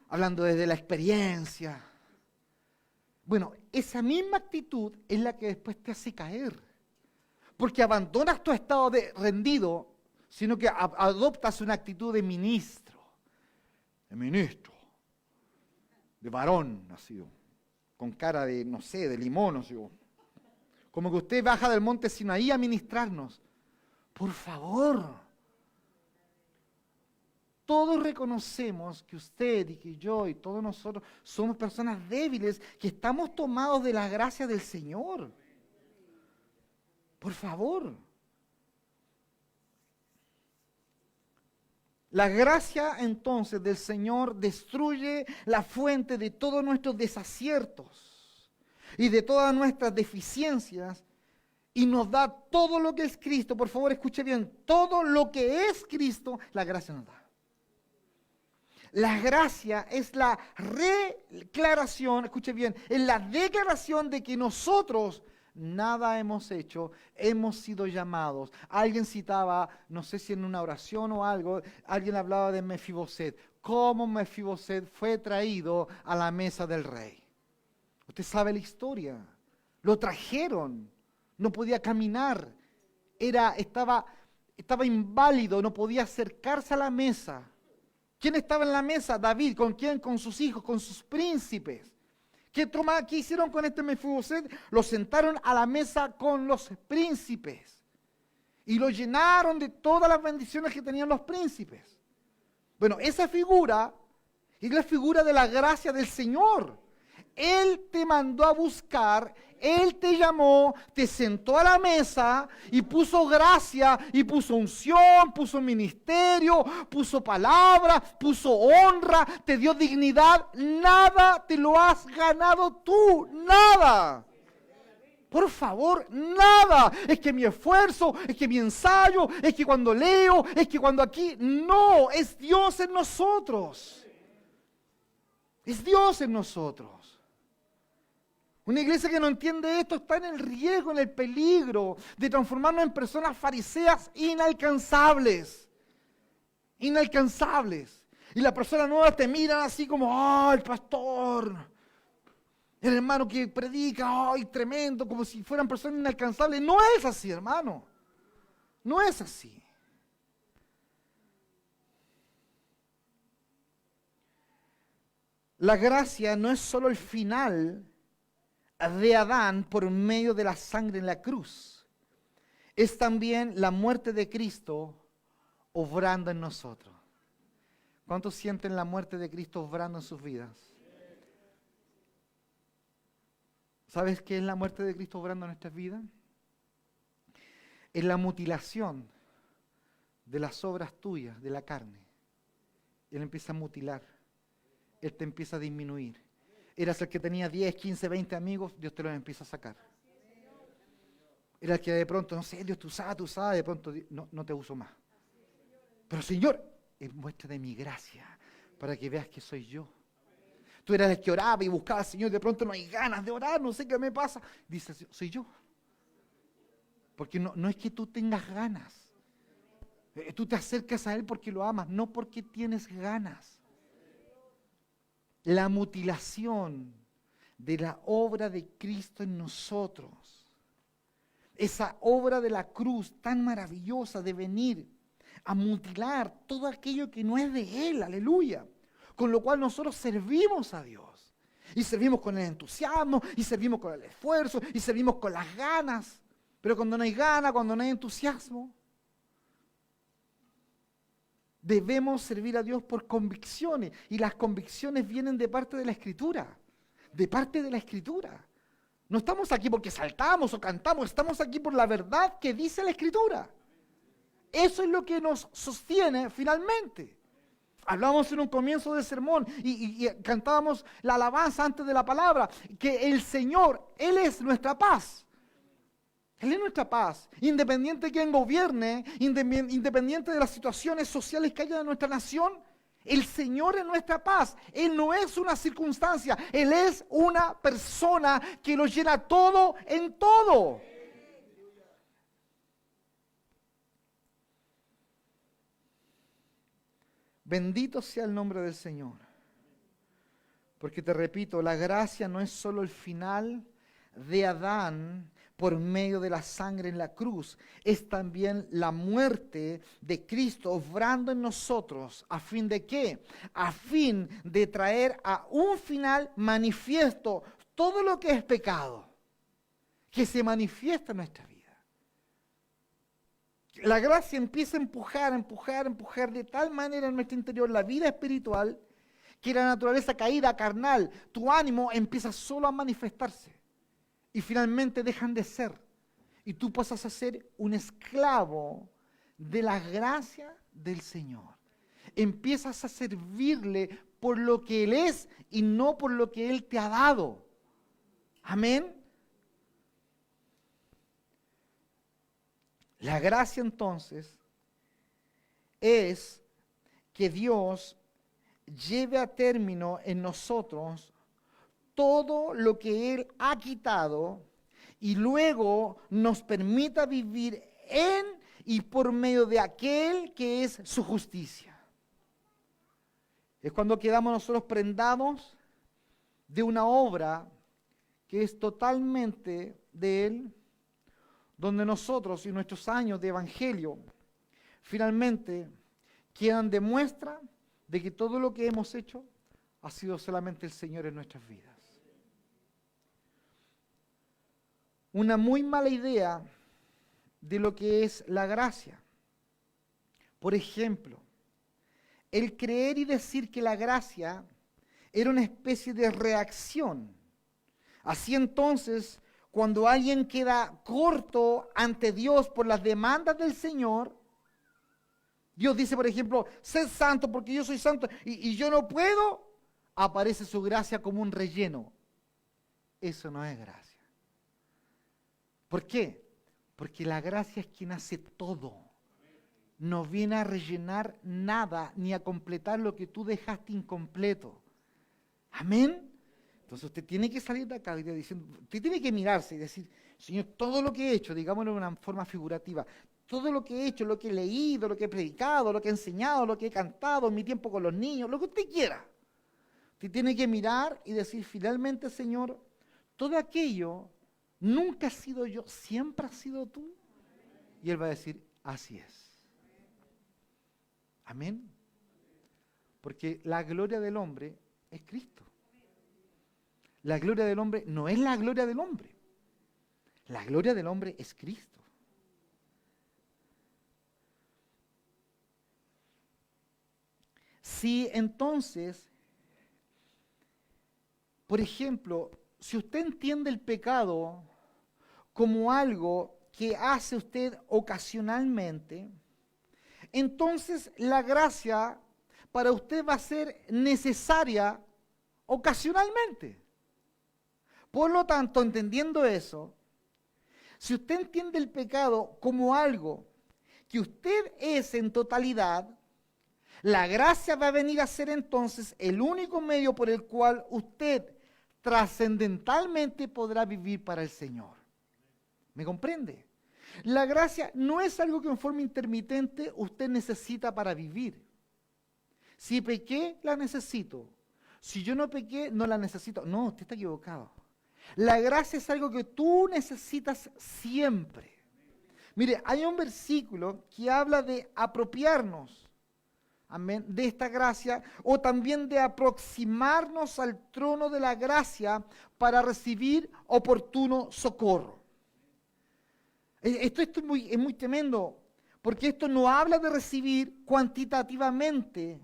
hablando desde la experiencia. Bueno, esa misma actitud es la que después te hace caer. Porque abandonas tu estado de rendido, sino que adoptas una actitud de ministro, de varón nacido, con cara de, no sé, de limón, como que usted baja del monte Sinaí a ministrarnos. Por favor, todos reconocemos que usted y que yo y todos nosotros somos personas débiles, que estamos tomados de la gracia del Señor. Por favor. La gracia entonces del Señor destruye la fuente de todos nuestros desaciertos y de todas nuestras deficiencias y nos da todo lo que es Cristo. Por favor, escuche bien, todo lo que es Cristo, la gracia nos da. La gracia es la declaración, escuche bien, es la declaración de que nosotros nada hemos hecho, hemos sido llamados. Alguien citaba, no sé si en una oración o algo, alguien hablaba de Mefiboset. Cómo Mefiboset fue traído a la mesa del rey. Usted sabe la historia. Lo trajeron, no podía caminar, estaba inválido, no podía acercarse a la mesa. ¿Quién estaba en la mesa? David. ¿Con quién? Con sus hijos, con sus príncipes. ¿Qué hicieron con este Mefiboset? Lo sentaron a la mesa con los príncipes y lo llenaron de todas las bendiciones que tenían los príncipes. Bueno, esa figura es la figura de la gracia del Señor. Él te mandó a buscar, Él te llamó, te sentó a la mesa y puso gracia y puso unción, puso ministerio, puso palabra, puso honra, te dio dignidad. Nada te lo has ganado tú, nada. Por favor, nada. Es que mi esfuerzo, es que mi ensayo, es que cuando leo, es que cuando aquí. No, es Dios en nosotros. Es Dios en nosotros. Una iglesia que no entiende esto está en el riesgo, en el peligro de transformarnos en personas fariseas inalcanzables. Inalcanzables. Y las personas nuevas te miran así como, ¡oh, el pastor! El hermano que predica, ¡ay, tremendo! Como si fueran personas inalcanzables. No es así, hermano. No es así. La gracia no es solo el final de Adán por medio de la sangre en la cruz. Es también la muerte de Cristo obrando en nosotros. ¿Cuántos sienten la muerte de Cristo obrando en sus vidas? ¿Sabes qué es la muerte de Cristo obrando en nuestras vidas? Es la mutilación de las obras tuyas, de la carne. Él empieza a mutilar. Él te empieza a disminuir. Eras el que tenía 10, 15, 20 amigos, Dios te los empieza a sacar. Era el que de pronto, no sé, Dios te usaba, de pronto no te uso más. Pero Señor, es muestra de mi gracia, para que veas que soy yo. Tú eras el que oraba y buscaba al Señor, de pronto no hay ganas de orar, no sé qué me pasa. Dice, soy yo. Porque no es que tú tengas ganas. Tú te acercas a Él porque lo amas, no porque tienes ganas. La mutilación de la obra de Cristo en nosotros. Esa obra de la cruz tan maravillosa de venir a mutilar todo aquello que no es de Él, aleluya. Con lo cual nosotros servimos a Dios. Y servimos con el entusiasmo, y servimos con el esfuerzo, y servimos con las ganas. Pero cuando no hay ganas, cuando no hay entusiasmo, debemos servir a Dios por convicciones. Y las convicciones vienen de parte de la Escritura. De parte de la Escritura. No estamos aquí porque saltamos o cantamos, estamos aquí por la verdad que dice la Escritura. Eso es lo que nos sostiene finalmente. Hablábamos en un comienzo del sermón y cantábamos la alabanza antes de la palabra, que el Señor, Él es nuestra paz. Él es nuestra paz, independiente de quien gobierne, independiente de las situaciones sociales que haya en nuestra nación, el Señor es nuestra paz. Él no es una circunstancia, Él es una persona que lo llena todo en todo. Bendito sea el nombre del Señor. Porque te repito, la gracia no es solo el final de Adán por medio de la sangre en la cruz, es también la muerte de Cristo obrando en nosotros. ¿A fin de qué? A fin de traer a un final manifiesto todo lo que es pecado, que se manifiesta en nuestra vida. La gracia empieza a empujar de tal manera en nuestro interior la vida espiritual que la naturaleza caída, carnal, tu ánimo empieza solo a manifestarse. Y finalmente dejan de ser. Y tú pasas a ser un esclavo de la gracia del Señor. Empiezas a servirle por lo que Él es y no por lo que Él te ha dado. Amén. La gracia entonces es que Dios lleve a término en nosotros todo lo que Él ha quitado y luego nos permita vivir en y por medio de aquel que es su justicia. Es cuando quedamos nosotros prendados de una obra que es totalmente de Él, donde nosotros y nuestros años de evangelio finalmente quedan de muestra de que todo lo que hemos hecho ha sido solamente el Señor en nuestras vidas. Una muy mala idea de lo que es la gracia. Por ejemplo, el creer y decir que la gracia era una especie de reacción. Así entonces, cuando alguien queda corto ante Dios por las demandas del Señor, Dios dice, por ejemplo, sed santo porque yo soy santo y yo no puedo, aparece su gracia como un relleno. Eso no es gracia. ¿Por qué? Porque la gracia es quien hace todo. No viene a rellenar nada ni a completar lo que tú dejaste incompleto. Amén. Entonces usted tiene que salir de acá diciendo, usted tiene que mirarse y decir, Señor, todo lo que he hecho, digámoslo de una forma figurativa, todo lo que he hecho, lo que he leído, lo que he predicado, lo que he enseñado, lo que he cantado en mi tiempo con los niños, lo que usted quiera. Usted tiene que mirar y decir, finalmente, Señor, todo aquello nunca has sido yo, siempre has sido tú. Y Él va a decir, así es. Amén. Porque la gloria del hombre es Cristo. La gloria del hombre no es la gloria del hombre. La gloria del hombre es Cristo. Si entonces, por ejemplo, si usted entiende el pecado como algo que hace usted ocasionalmente, entonces la gracia para usted va a ser necesaria ocasionalmente. Por lo tanto, entendiendo eso, si usted entiende el pecado como algo que usted es en totalidad, la gracia va a venir a ser entonces el único medio por el cual usted trascendentalmente podrá vivir para el Señor. ¿Me comprende? La gracia no es algo que en forma intermitente usted necesita para vivir. Si pequé, la necesito. Si yo no pequé, no la necesito. No, usted está equivocado. La gracia es algo que tú necesitas siempre. Mire, hay un versículo que habla de apropiarnos, amén, de esta gracia, o también de aproximarnos al trono de la gracia para recibir oportuno socorro. Esto es muy tremendo, porque esto no habla de recibir cuantitativamente,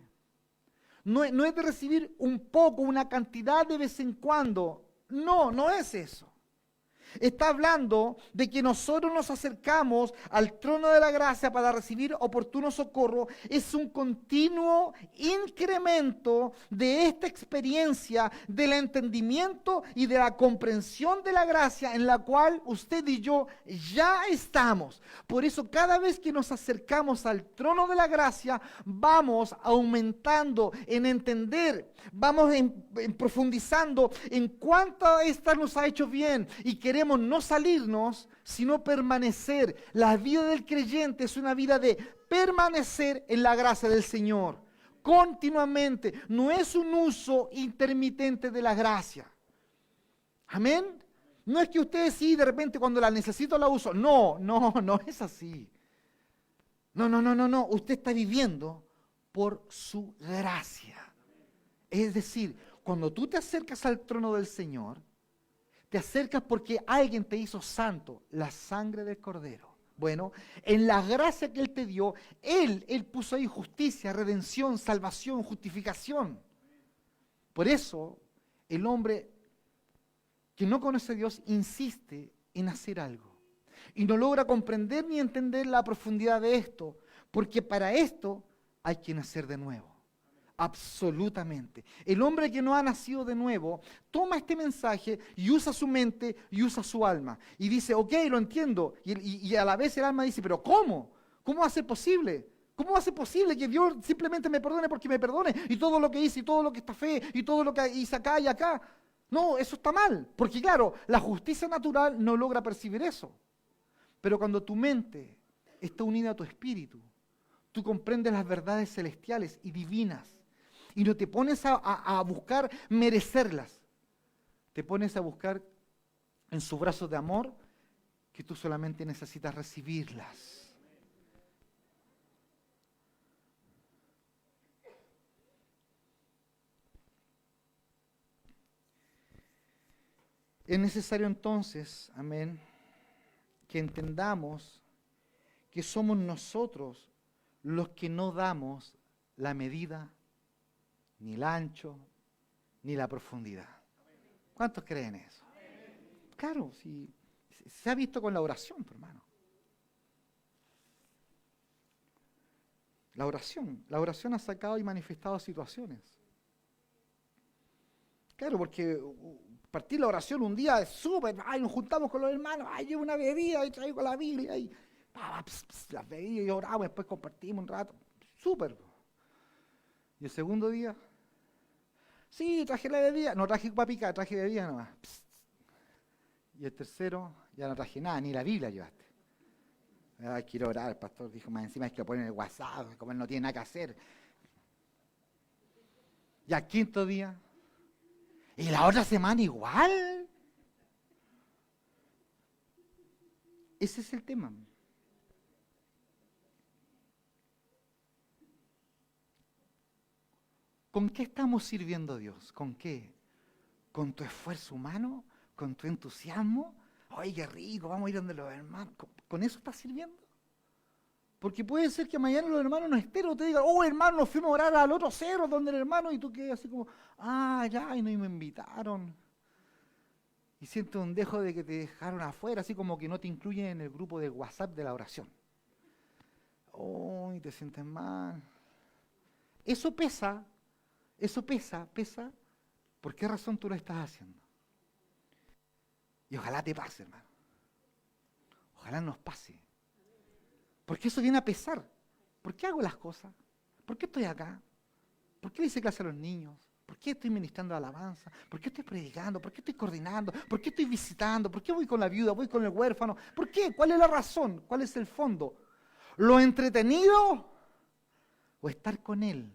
no es de recibir un poco, una cantidad de vez en cuando. No es eso. Está hablando de que nosotros nos acercamos al trono de la gracia para recibir oportuno socorro. Es un continuo incremento de esta experiencia, del entendimiento y de la comprensión de la gracia en la cual usted y yo ya estamos. Por eso cada vez que nos acercamos al trono de la gracia, vamos aumentando en entender, vamos en profundizando en cuánto esta nos ha hecho bien y queremos no salirnos, sino permanecer. La vida del creyente es una vida de permanecer en la gracia del Señor, continuamente. No es un uso intermitente de la gracia. Amén. No es que usted sí, de repente cuando la necesito la uso. No es así. No. Usted está viviendo por su gracia. Es decir, cuando tú te acercas al trono del Señor, te acercas porque alguien te hizo santo, la sangre del Cordero. Bueno, en la gracia que Él te dio, Él puso ahí justicia, redención, salvación, justificación. Por eso, el hombre que no conoce a Dios insiste en hacer algo. Y no logra comprender ni entender la profundidad de esto, porque para esto hay que nacer de nuevo. Absolutamente. El hombre que no ha nacido de nuevo toma este mensaje y usa su mente y usa su alma. Y dice, ok, lo entiendo. Y a la vez el alma dice, pero ¿cómo? ¿Cómo va a ser posible? ¿Cómo va a ser posible que Dios simplemente me perdone porque me perdone? Y todo lo que hice, y todo lo que está fe, y todo lo que hice acá y acá. No, eso está mal. Porque claro, la justicia natural no logra percibir eso. Pero cuando tu mente está unida a tu espíritu, tú comprendes las verdades celestiales y divinas. Y no te pones a buscar merecerlas. Te pones a buscar en sus brazos de amor que tú solamente necesitas recibirlas. Es necesario entonces, amén, que entendamos que somos nosotros los que no damos la medida, ni el ancho, ni la profundidad. ¿Cuántos creen eso? Claro, si se ha visto con la oración, hermano. La oración ha sacado y manifestado situaciones. Claro, porque partir la oración un día es súper, nos juntamos con los hermanos, llevo una bebida y traigo la Biblia y las bebí y oramos, después compartimos un rato, súper. Y el segundo día, sí, traje la bebida, no traje papica, traje bebida nomás. Y el tercero, ya no traje nada, ni la Biblia llevaste. Quiero orar, el pastor dijo, más encima es que lo ponen en el WhatsApp, como él no tiene nada que hacer. Y al quinto día, y la otra semana igual. Ese es el tema. ¿Con qué estamos sirviendo a Dios? ¿Con qué? ¿Con tu esfuerzo humano? ¿Con tu entusiasmo? ¡Ay, qué rico! Vamos a ir donde los hermanos. ¿Con eso estás sirviendo? Porque puede ser que mañana los hermanos no estén o te digan, oh, hermano, nos fuimos a orar al otro cerro donde el hermano, y tú quedas así como, ya, y no me invitaron. y sientes un dejo de que te dejaron afuera, así como que no te incluyen en el grupo de WhatsApp de la oración. Oh, y te sientes mal. Eso pesa. ¿Por qué razón tú lo estás haciendo? Y ojalá te pase, hermano. Ojalá nos pase. Porque eso viene a pesar. ¿Por qué hago las cosas? ¿Por qué estoy acá? ¿Por qué le hice clase a los niños? ¿Por qué estoy ministrando alabanza? ¿Por qué estoy predicando? ¿Por qué estoy coordinando? ¿Por qué estoy visitando? ¿Por qué voy con la viuda? ¿Voy con el huérfano? ¿Por qué? ¿Cuál es la razón? ¿Cuál es el fondo? ¿Lo entretenido o estar con Él?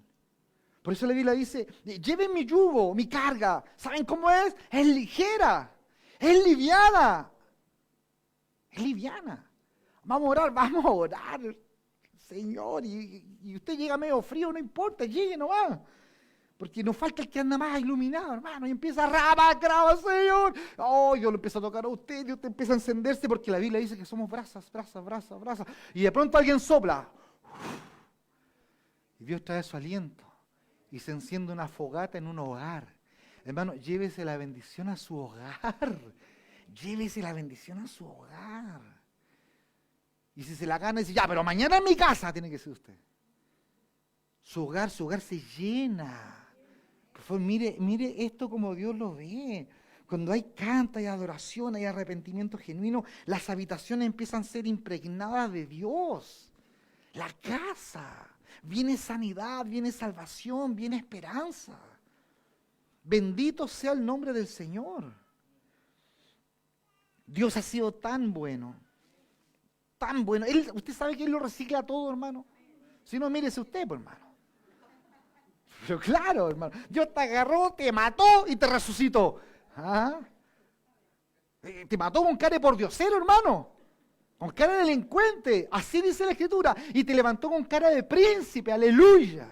Por eso la Biblia dice, lleven mi yugo, mi carga. ¿Saben cómo es? Es ligera, es liviana. Es liviana. Vamos a orar, Señor. Y usted llega medio frío, no importa, llegue nomás. Porque nos falta el que anda más iluminado, hermano. Y empieza a graba, Señor. Oh, yo lo empiezo a tocar a usted y usted empieza a encenderse porque la Biblia dice que somos brasas. Y de pronto alguien sopla. Y Dios trae su aliento. Y se enciende una fogata en un hogar. Hermano, llévese la bendición a su hogar. Llévese la bendición a su hogar. Y si se la gana, dice, ya, pero mañana en mi casa tiene que ser usted. Su hogar se llena. Por favor, mire esto como Dios lo ve. Cuando hay canto, hay adoración, hay arrepentimiento genuino, las habitaciones empiezan a ser impregnadas de Dios. La casa. Viene sanidad, viene salvación, viene esperanza. Bendito sea el nombre del Señor. Dios ha sido tan bueno. Tan bueno. Usted sabe que Él lo recicla todo, hermano. Si no, mírese usted, pues, hermano. Pero claro, hermano. Dios te agarró, te mató y te resucitó. ¿Ah? Te mató con cara de pordiosero, hermano. Con cara de delincuente. Así dice la Escritura. Y te levantó con cara de príncipe. Aleluya.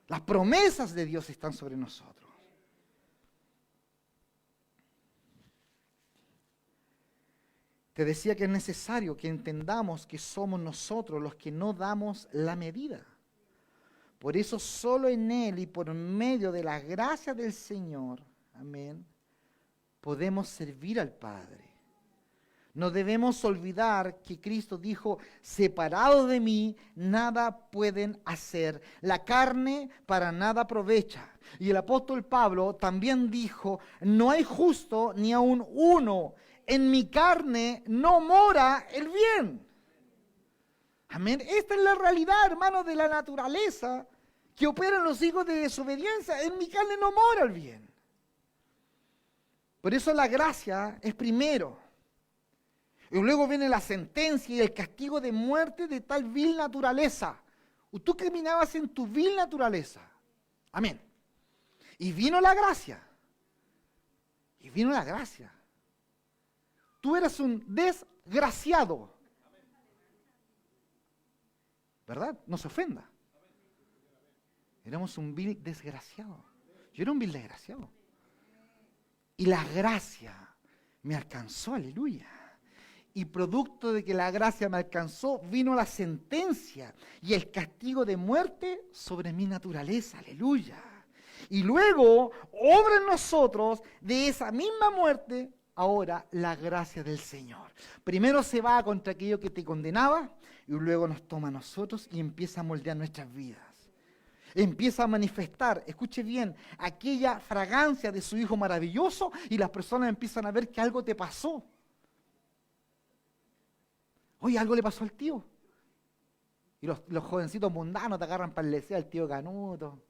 Las promesas de Dios están sobre nosotros. Te decía que es necesario que entendamos que somos nosotros los que no damos la medida. Por eso solo en Él y por medio de la gracia del Señor, amén, podemos servir al Padre. No debemos olvidar que Cristo dijo, separados de mí, nada pueden hacer. La carne para nada aprovecha. Y el apóstol Pablo también dijo, no hay justo ni aun uno. En mi carne no mora el bien. Amén. Esta es la realidad, hermanos, de la naturaleza que operan los hijos de desobediencia. En mi carne no mora el bien. Por eso la gracia es primero. Y luego viene la sentencia y el castigo de muerte de tal vil naturaleza. Tú caminabas en tu vil naturaleza. Amén. Y vino la gracia. Tú eras un desgraciado. ¿Verdad? No se ofenda. Éramos un vil desgraciado. Yo era un vil desgraciado. Y la gracia me alcanzó, aleluya. Y producto de que la gracia me alcanzó, vino la sentencia y el castigo de muerte sobre mi naturaleza, aleluya. Y luego, obra en nosotros de esa misma muerte, ahora la gracia del Señor. Primero se va contra aquello que te condenaba y luego nos toma a nosotros y empieza a moldear nuestras vidas. Empieza a manifestar, escuche bien, aquella fragancia de su Hijo maravilloso y las personas empiezan a ver que algo te pasó. Oye, algo le pasó al tío. Y los jovencitos mundanos te agarran para el deseo al tío Canuto.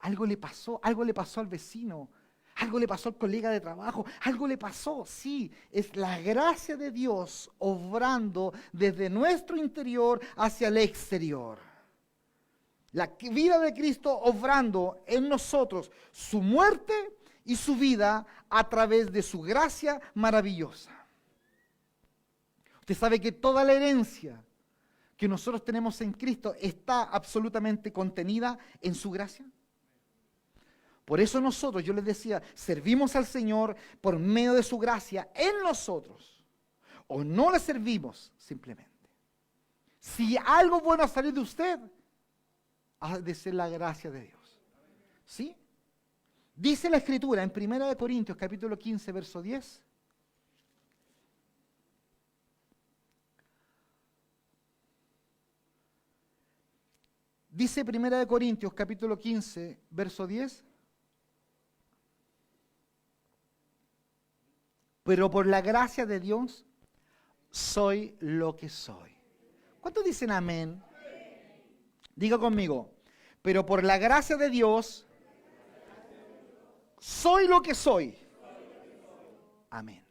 Algo le pasó al vecino. Algo le pasó al colega de trabajo, algo le pasó, sí, es la gracia de Dios obrando desde nuestro interior hacia el exterior. La vida de Cristo obrando en nosotros su muerte y su vida a través de su gracia maravillosa. Usted sabe que toda la herencia que nosotros tenemos en Cristo está absolutamente contenida en su gracia. Por eso nosotros, yo les decía, servimos al Señor por medio de su gracia en nosotros. O no le servimos simplemente. Si algo bueno ha salido de usted, ha de ser la gracia de Dios. ¿Sí? Dice la Escritura en 1 Corintios capítulo 15, verso 10. Dice 1 Corintios capítulo 15, verso 10. Pero por la gracia de Dios soy lo que soy. ¿Cuántos dicen amén? Diga conmigo. Pero por la gracia de Dios soy lo que soy. Amén.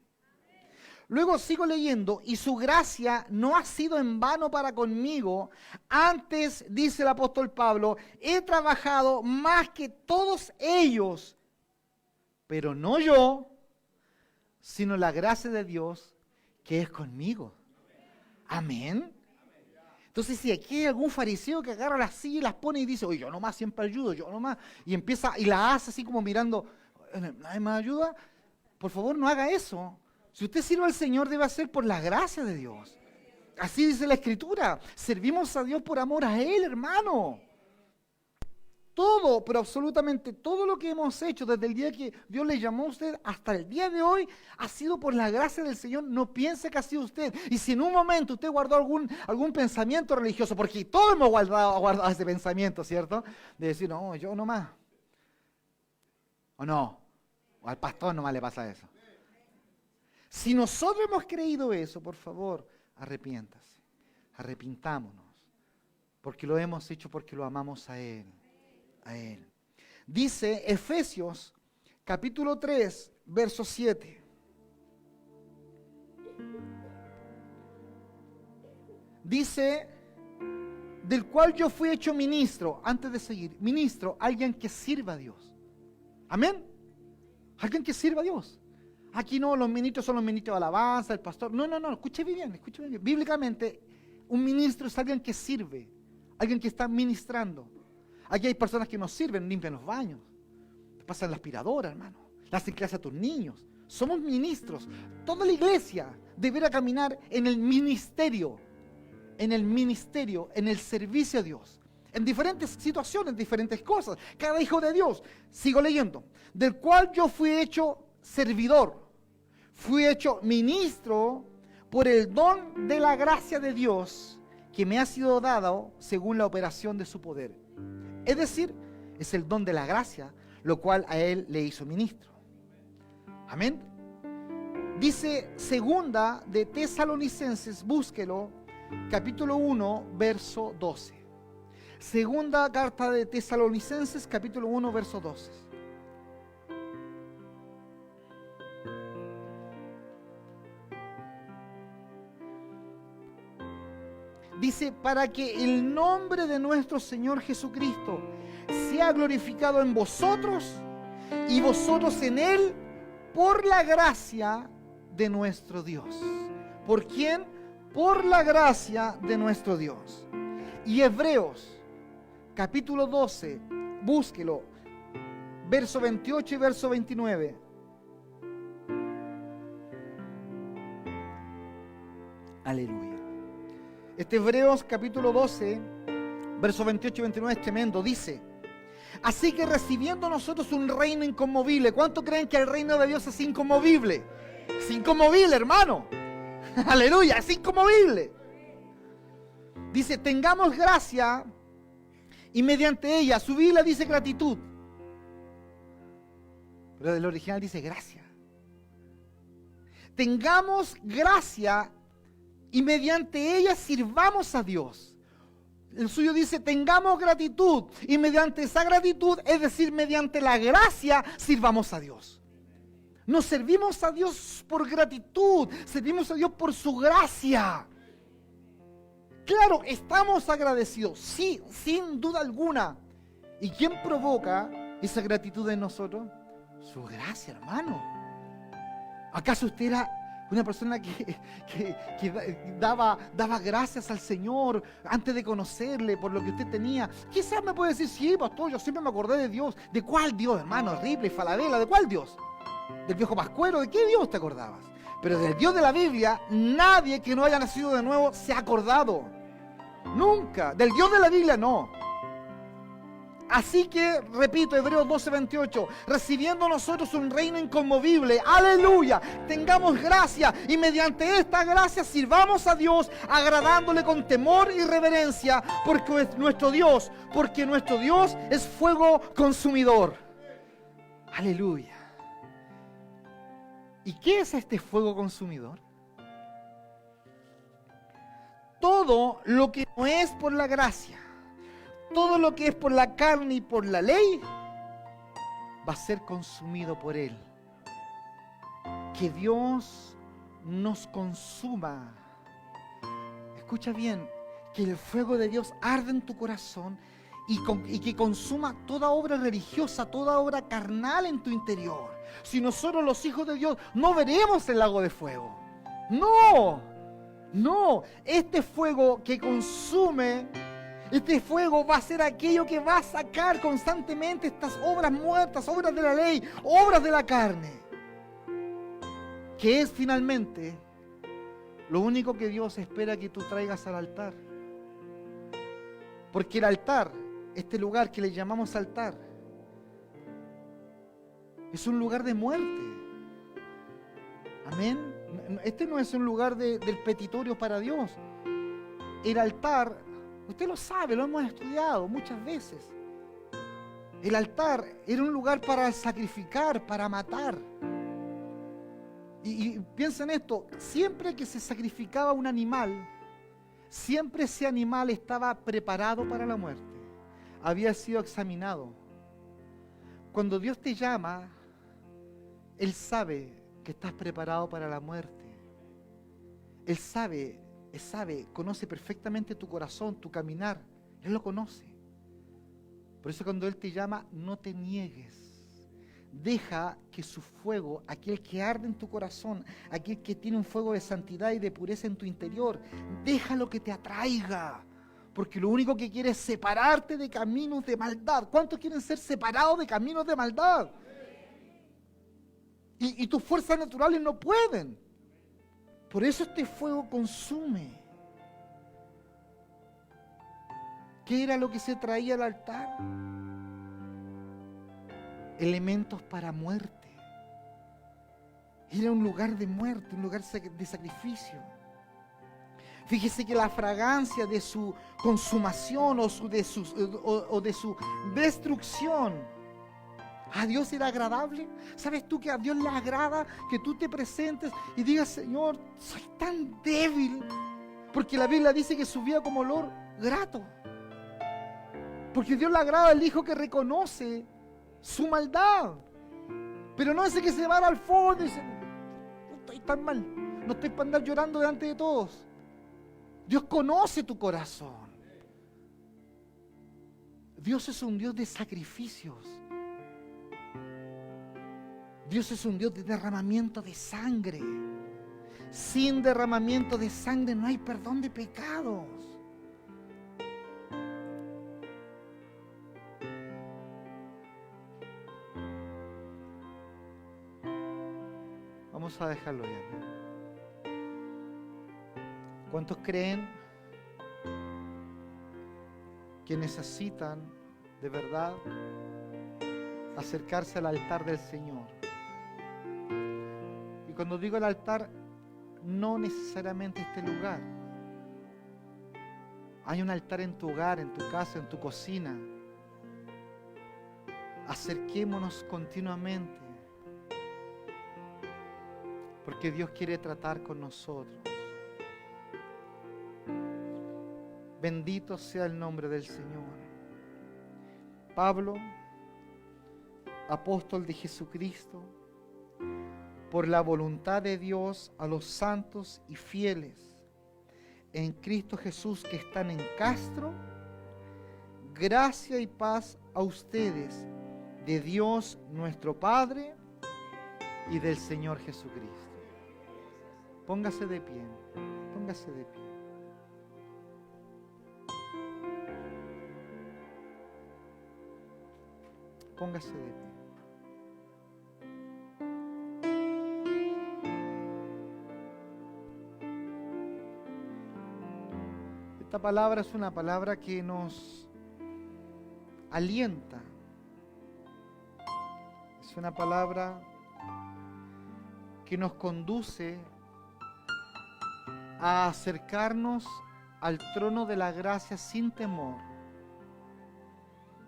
Luego sigo leyendo, y su gracia no ha sido en vano para conmigo. Antes, dice el apóstol Pablo, he trabajado más que todos ellos, pero no yo, sino la gracia de Dios que es conmigo. Amén. Entonces, si aquí hay algún fariseo que agarra las sillas y las pone y dice, oye, yo nomás siempre ayudo, yo nomás, y empieza y la hace así como mirando, ¿nadie más ayuda? Por favor, no haga eso. Si usted sirve al Señor, debe hacer por la gracia de Dios. Así dice la Escritura. Servimos a Dios por amor a Él, hermano. Todo, pero absolutamente todo lo que hemos hecho desde el día que Dios le llamó a usted hasta el día de hoy ha sido por la gracia del Señor. No piense que ha sido usted. Y si en un momento usted guardó algún pensamiento religioso, porque todos hemos guardado ese pensamiento, ¿cierto? De decir, no, yo nomás. ¿O no? O al pastor nomás le pasa eso. Si nosotros hemos creído eso, por favor, arrepiéntase, arrepintámonos, porque lo hemos hecho porque lo amamos a Él, a Él. Dice Efesios capítulo 3, verso 7. Dice, del cual yo fui hecho ministro, antes de seguir, ministro, alguien que sirva a Dios. Amén. Alguien que sirva a Dios. Aquí no, los ministros son los ministros de alabanza, el pastor. No, escuche bien. Bíblicamente, un ministro es alguien que sirve, alguien que está ministrando. Aquí hay personas que no sirven, limpian los baños, pasan la aspiradora, hermano, le hacen clase a tus niños. Somos ministros. Toda la iglesia deberá caminar en el ministerio, en el servicio a Dios. En diferentes situaciones, diferentes cosas. Cada hijo de Dios. Sigo leyendo. Del cual yo fui hecho servidor, fui hecho ministro por el don de la gracia de Dios que me ha sido dado según la operación de su poder. Es decir, es el don de la gracia, lo cual a él le hizo ministro. Amén. Dice segunda de Tesalonicenses, búsquelo, capítulo 1, verso 12. Segunda carta de Tesalonicenses, capítulo 1, verso 12. Dice, para que el nombre de nuestro Señor Jesucristo sea glorificado en vosotros y vosotros en Él por la gracia de nuestro Dios. ¿Por quién? Por la gracia de nuestro Dios. Y Hebreos, capítulo 12, búsquelo, verso 28 y verso 29. Aleluya. Este Hebreos capítulo 12, versos 28 y 29 es tremendo. Dice, así que recibiendo nosotros un reino inconmovible. ¿Cuánto creen que el reino de Dios es inconmovible? Es inconmovible, hermano. Aleluya, es inconmovible. Dice, tengamos gracia y mediante ella, su Biblia dice gratitud, pero del original dice gracia. Tengamos gracia y mediante ella sirvamos a Dios. El suyo dice, tengamos gratitud y mediante esa gratitud, es decir, mediante la gracia, sirvamos a Dios. Nos servimos a Dios por gratitud, servimos a Dios por su gracia. Claro, estamos agradecidos, sí, sin duda alguna. ¿Y quién provoca esa gratitud en nosotros? Su gracia, hermano. ¿Acaso usted era una persona que daba gracias al Señor antes de conocerle por lo que usted tenía? Quizás me puede decir, sí, pastor, yo siempre me acordé de Dios. ¿De cuál Dios, hermano? Horrible y Falabella, ¿de cuál Dios? ¿Del viejo Pascuero? ¿De qué Dios te acordabas? Pero del Dios de la Biblia, nadie que no haya nacido de nuevo se ha acordado. Nunca. Del Dios de la Biblia, no. Así que, repito, Hebreos 12:28, recibiendo nosotros un reino inconmovible, aleluya, tengamos gracia y mediante esta gracia sirvamos a Dios, agradándole con temor y reverencia, porque nuestro Dios es fuego consumidor. Aleluya. ¿Y qué es este fuego consumidor? Todo lo que no es por la gracia, todo lo que es por la carne y por la ley, va a ser consumido por Él. Que Dios nos consuma. Escucha bien, que el fuego de Dios arde en tu corazón y que consuma toda obra religiosa, toda obra carnal en tu interior. Si nosotros los hijos de Dios no veremos el lago de fuego. No, este fuego que consume, este fuego va a ser aquello que va a sacar constantemente estas obras muertas, obras de la ley, obras de la carne. Que es finalmente lo único que Dios espera que tú traigas al altar. Porque el altar, este lugar que le llamamos altar, es un lugar de muerte. Amén. Este no es un lugar del petitorio para Dios. El altar, usted lo sabe, lo hemos estudiado muchas veces. El altar era un lugar para sacrificar, para matar. Y piensa en esto, siempre que se sacrificaba un animal, siempre ese animal estaba preparado para la muerte. Había sido examinado. Cuando Dios te llama, Él sabe que estás preparado para la muerte. Él sabe, conoce perfectamente tu corazón, tu caminar. Él lo conoce. Por eso cuando Él te llama, no te niegues. Deja que su fuego, aquel que arde en tu corazón, aquel que tiene un fuego de santidad y de pureza en tu interior, déjalo que te atraiga. Porque lo único que quiere es separarte de caminos de maldad. ¿Cuántos quieren ser separados de caminos de maldad? Y tus fuerzas naturales no pueden. Por eso este fuego consume. ¿Qué era lo que se traía al altar? Elementos para muerte. Era un lugar de muerte, un lugar de sacrificio. Fíjese que la fragancia de su consumación o de su destrucción, ¿a Dios era agradable? ¿Sabes tú que a Dios le agrada que tú te presentes y digas, Señor, soy tan débil? Porque la Biblia dice que su vida como olor grato. Porque a Dios le agrada el hijo que reconoce su maldad. Pero no ese que se va al fondo y dice, no estoy tan mal, no estoy para andar llorando delante de todos. Dios conoce tu corazón. Dios es un Dios de sacrificios. Dios es un Dios de derramamiento de sangre. Sin derramamiento de sangre no hay perdón de pecados. Vamos a dejarlo ya. ¿Cuántos creen que necesitan de verdad acercarse al altar del Señor? Y cuando digo el altar, no necesariamente este lugar. Hay un altar en tu hogar, en tu casa, en tu cocina. Acerquémonos continuamente, porque Dios quiere tratar con nosotros. Bendito sea el nombre del Señor. Pablo, apóstol de Jesucristo, por la voluntad de Dios a los santos y fieles en Cristo Jesús que están en Castro, gracia y paz a ustedes de Dios nuestro Padre y del Señor Jesucristo. Póngase de pie, póngase de pie. Póngase de pie. Esta palabra es una palabra que nos alienta. Es una palabra que nos conduce a acercarnos al trono de la gracia sin temor.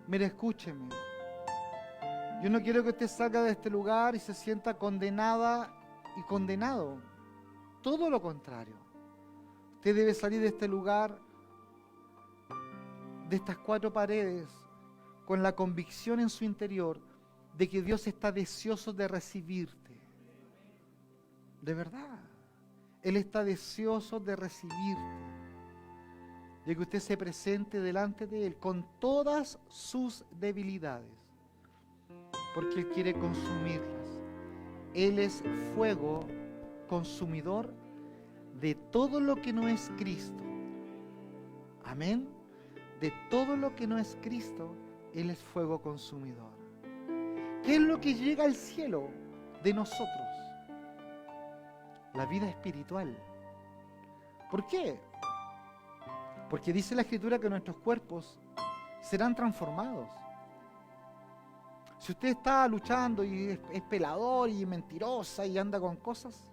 Mire, escúcheme. Yo no quiero que usted salga de este lugar y se sienta condenada y condenado. Todo lo contrario. Usted debe salir de este lugar, de estas 4 paredes, con la convicción en su interior de que Dios está deseoso de recibirte. De verdad. Él está deseoso de recibirte. De que usted se presente delante de Él con todas sus debilidades. Porque Él quiere consumirlas. Él es fuego consumidor de todo lo que no es Cristo. Amén. De todo lo que no es Cristo, Él es fuego consumidor. ¿Qué es lo que llega al cielo de nosotros? La vida espiritual. ¿Por qué? Porque dice la Escritura que nuestros cuerpos serán transformados. Si usted está luchando y es pelador y mentirosa y anda con cosas,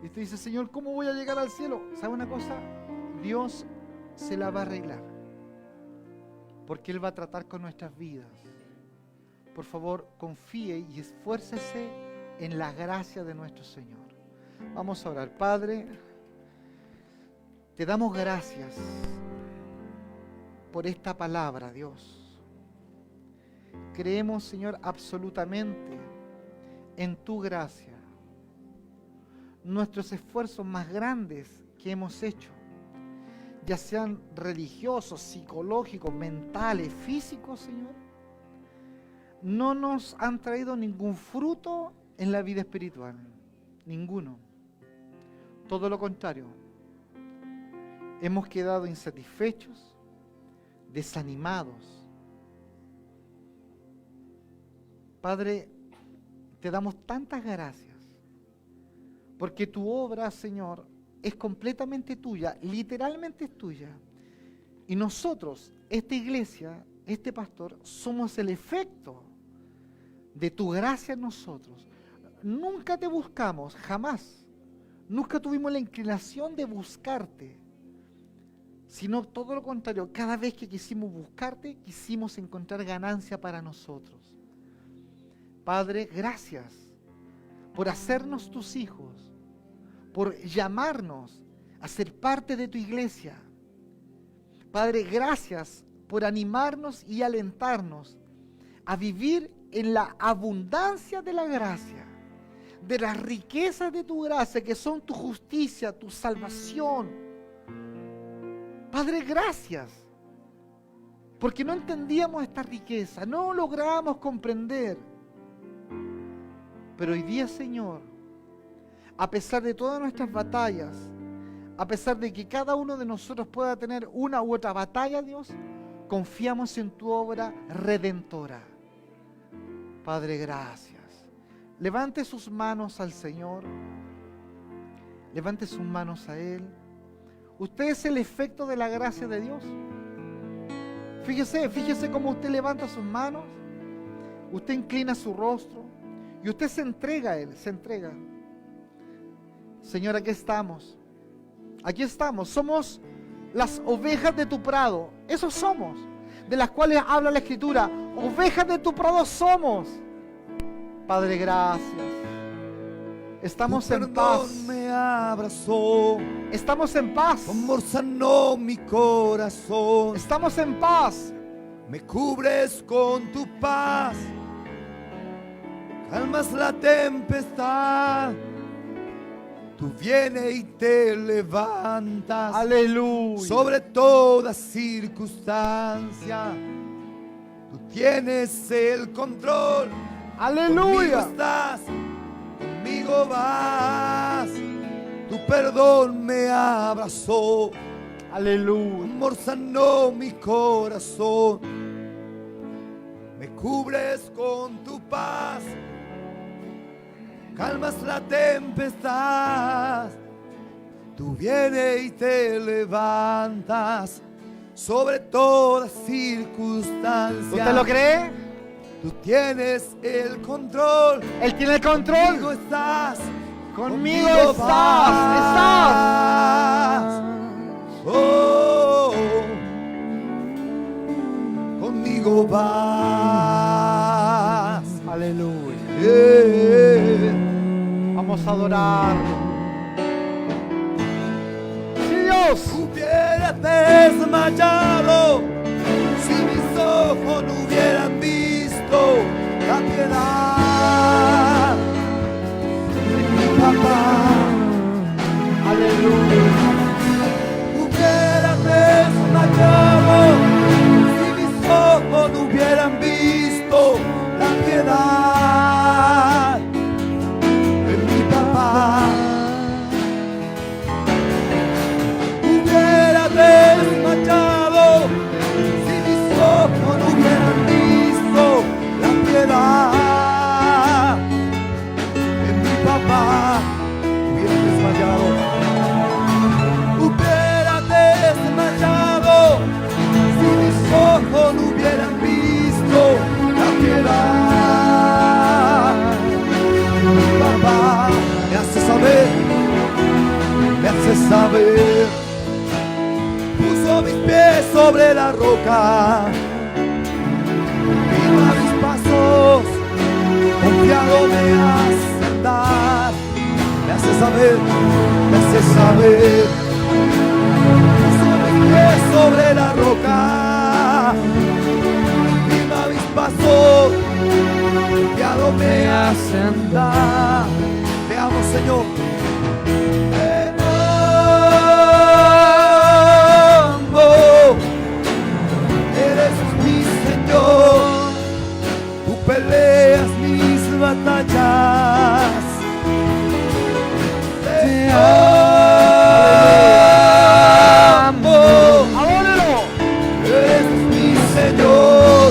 y usted dice, Señor, ¿cómo voy a llegar al cielo? ¿Sabe una cosa? Dios se la va a arreglar. Porque Él va a tratar con nuestras vidas. Por favor, confíe y esfuércese en la gracia de nuestro Señor. Vamos a orar. Padre, te damos gracias por esta palabra, Dios. Creemos, Señor, absolutamente en tu gracia. Nuestros esfuerzos más grandes que hemos hecho, ya sean religiosos, psicológicos, mentales, físicos, Señor, no nos han traído ningún fruto en la vida espiritual. Ninguno. Todo lo contrario. Hemos quedado insatisfechos, desanimados. Padre, te damos tantas gracias, porque tu obra, Señor, es completamente tuya, literalmente es tuya. Y nosotros, esta iglesia, este pastor, somos el efecto de tu gracia en nosotros. Nunca te buscamos, jamás. Nunca tuvimos la inclinación de buscarte, sino todo lo contrario. Cada vez que quisimos buscarte, quisimos encontrar ganancia para nosotros. Padre, gracias por hacernos tus hijos, por llamarnos a ser parte de tu iglesia. Padre, gracias por animarnos y alentarnos a vivir en la abundancia de la gracia, de las riquezas de tu gracia, que son tu justicia, tu salvación. Padre, gracias, porque no entendíamos esta riqueza, no lográbamos comprender. Pero hoy día, Señor, a pesar de todas nuestras batallas, a pesar de que cada uno de nosotros pueda tener una u otra batalla, Dios, confiamos en tu obra redentora. Padre, gracias. Levante sus manos al Señor. Levante sus manos a Él. Usted es el efecto de la gracia de Dios. Fíjese cómo usted levanta sus manos. Usted inclina su rostro. Y usted se entrega a Él, se entrega. Señor, aquí estamos. Aquí estamos. Somos las ovejas de tu prado. Esos somos. De las cuales habla la Escritura. Ovejas de tu prado somos. Padre, gracias. Estamos en paz. Me abrazó. Estamos en paz. Tu amor sanó mi corazón. Estamos en paz. Me cubres con tu paz. Calmas la tempestad. Tú vienes y te levantas. Aleluya. Sobre toda circunstancia. Tú tienes el control. Aleluya. Conmigo estás, conmigo vas. Tu perdón me abrazó. Tu Aleluya. amor sanó mi corazón. Me cubres con tu paz. Calmas la tempestad. Tú vienes y te levantas sobre toda circunstancia. ¿Usted lo cree? Tú tienes el control. Él tiene el Conmigo control. estás. Conmigo estás. Oh, conmigo vas. Aleluya. Yeah. Vamos a adorarlo. Si Dios Hubiera desmayado si mis ojos no hubieran visto la piedad de mi papá. aleluya. Hubiera desmayado si mis ojos no hubieran visto la piedad de mi papá. Hubiera desmayado si mis ojos no hubieran visto la piedad de mi papá. Hubiera desmayado. Hubiera desmayado si mis ojos no hubieran visto la piedad de mi papá. Me hace saber, me hace saber. Puso mis pies sobre la roca, vino a mis pasos, confiado me hace andar. Me hace saber, me hace saber. Puso mis pies sobre la roca, vino a mis pasos, confiado me hace andar. Te amo, Señor. Eres mi Señor, tú peleas mis batallas. Te amo, Adórelo. eres mi Señor,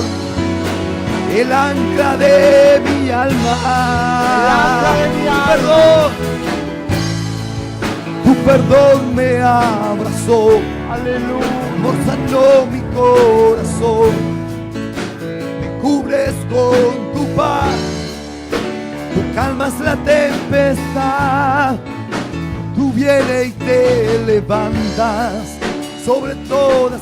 el ancla de mi alma. El ancla de mi alma. Tu perdón me abrazó. Aleluya. Amor sanó mi corazón, me cubres con tu paz, tú calmas la tempestad, tú vienes y te levantas sobre todas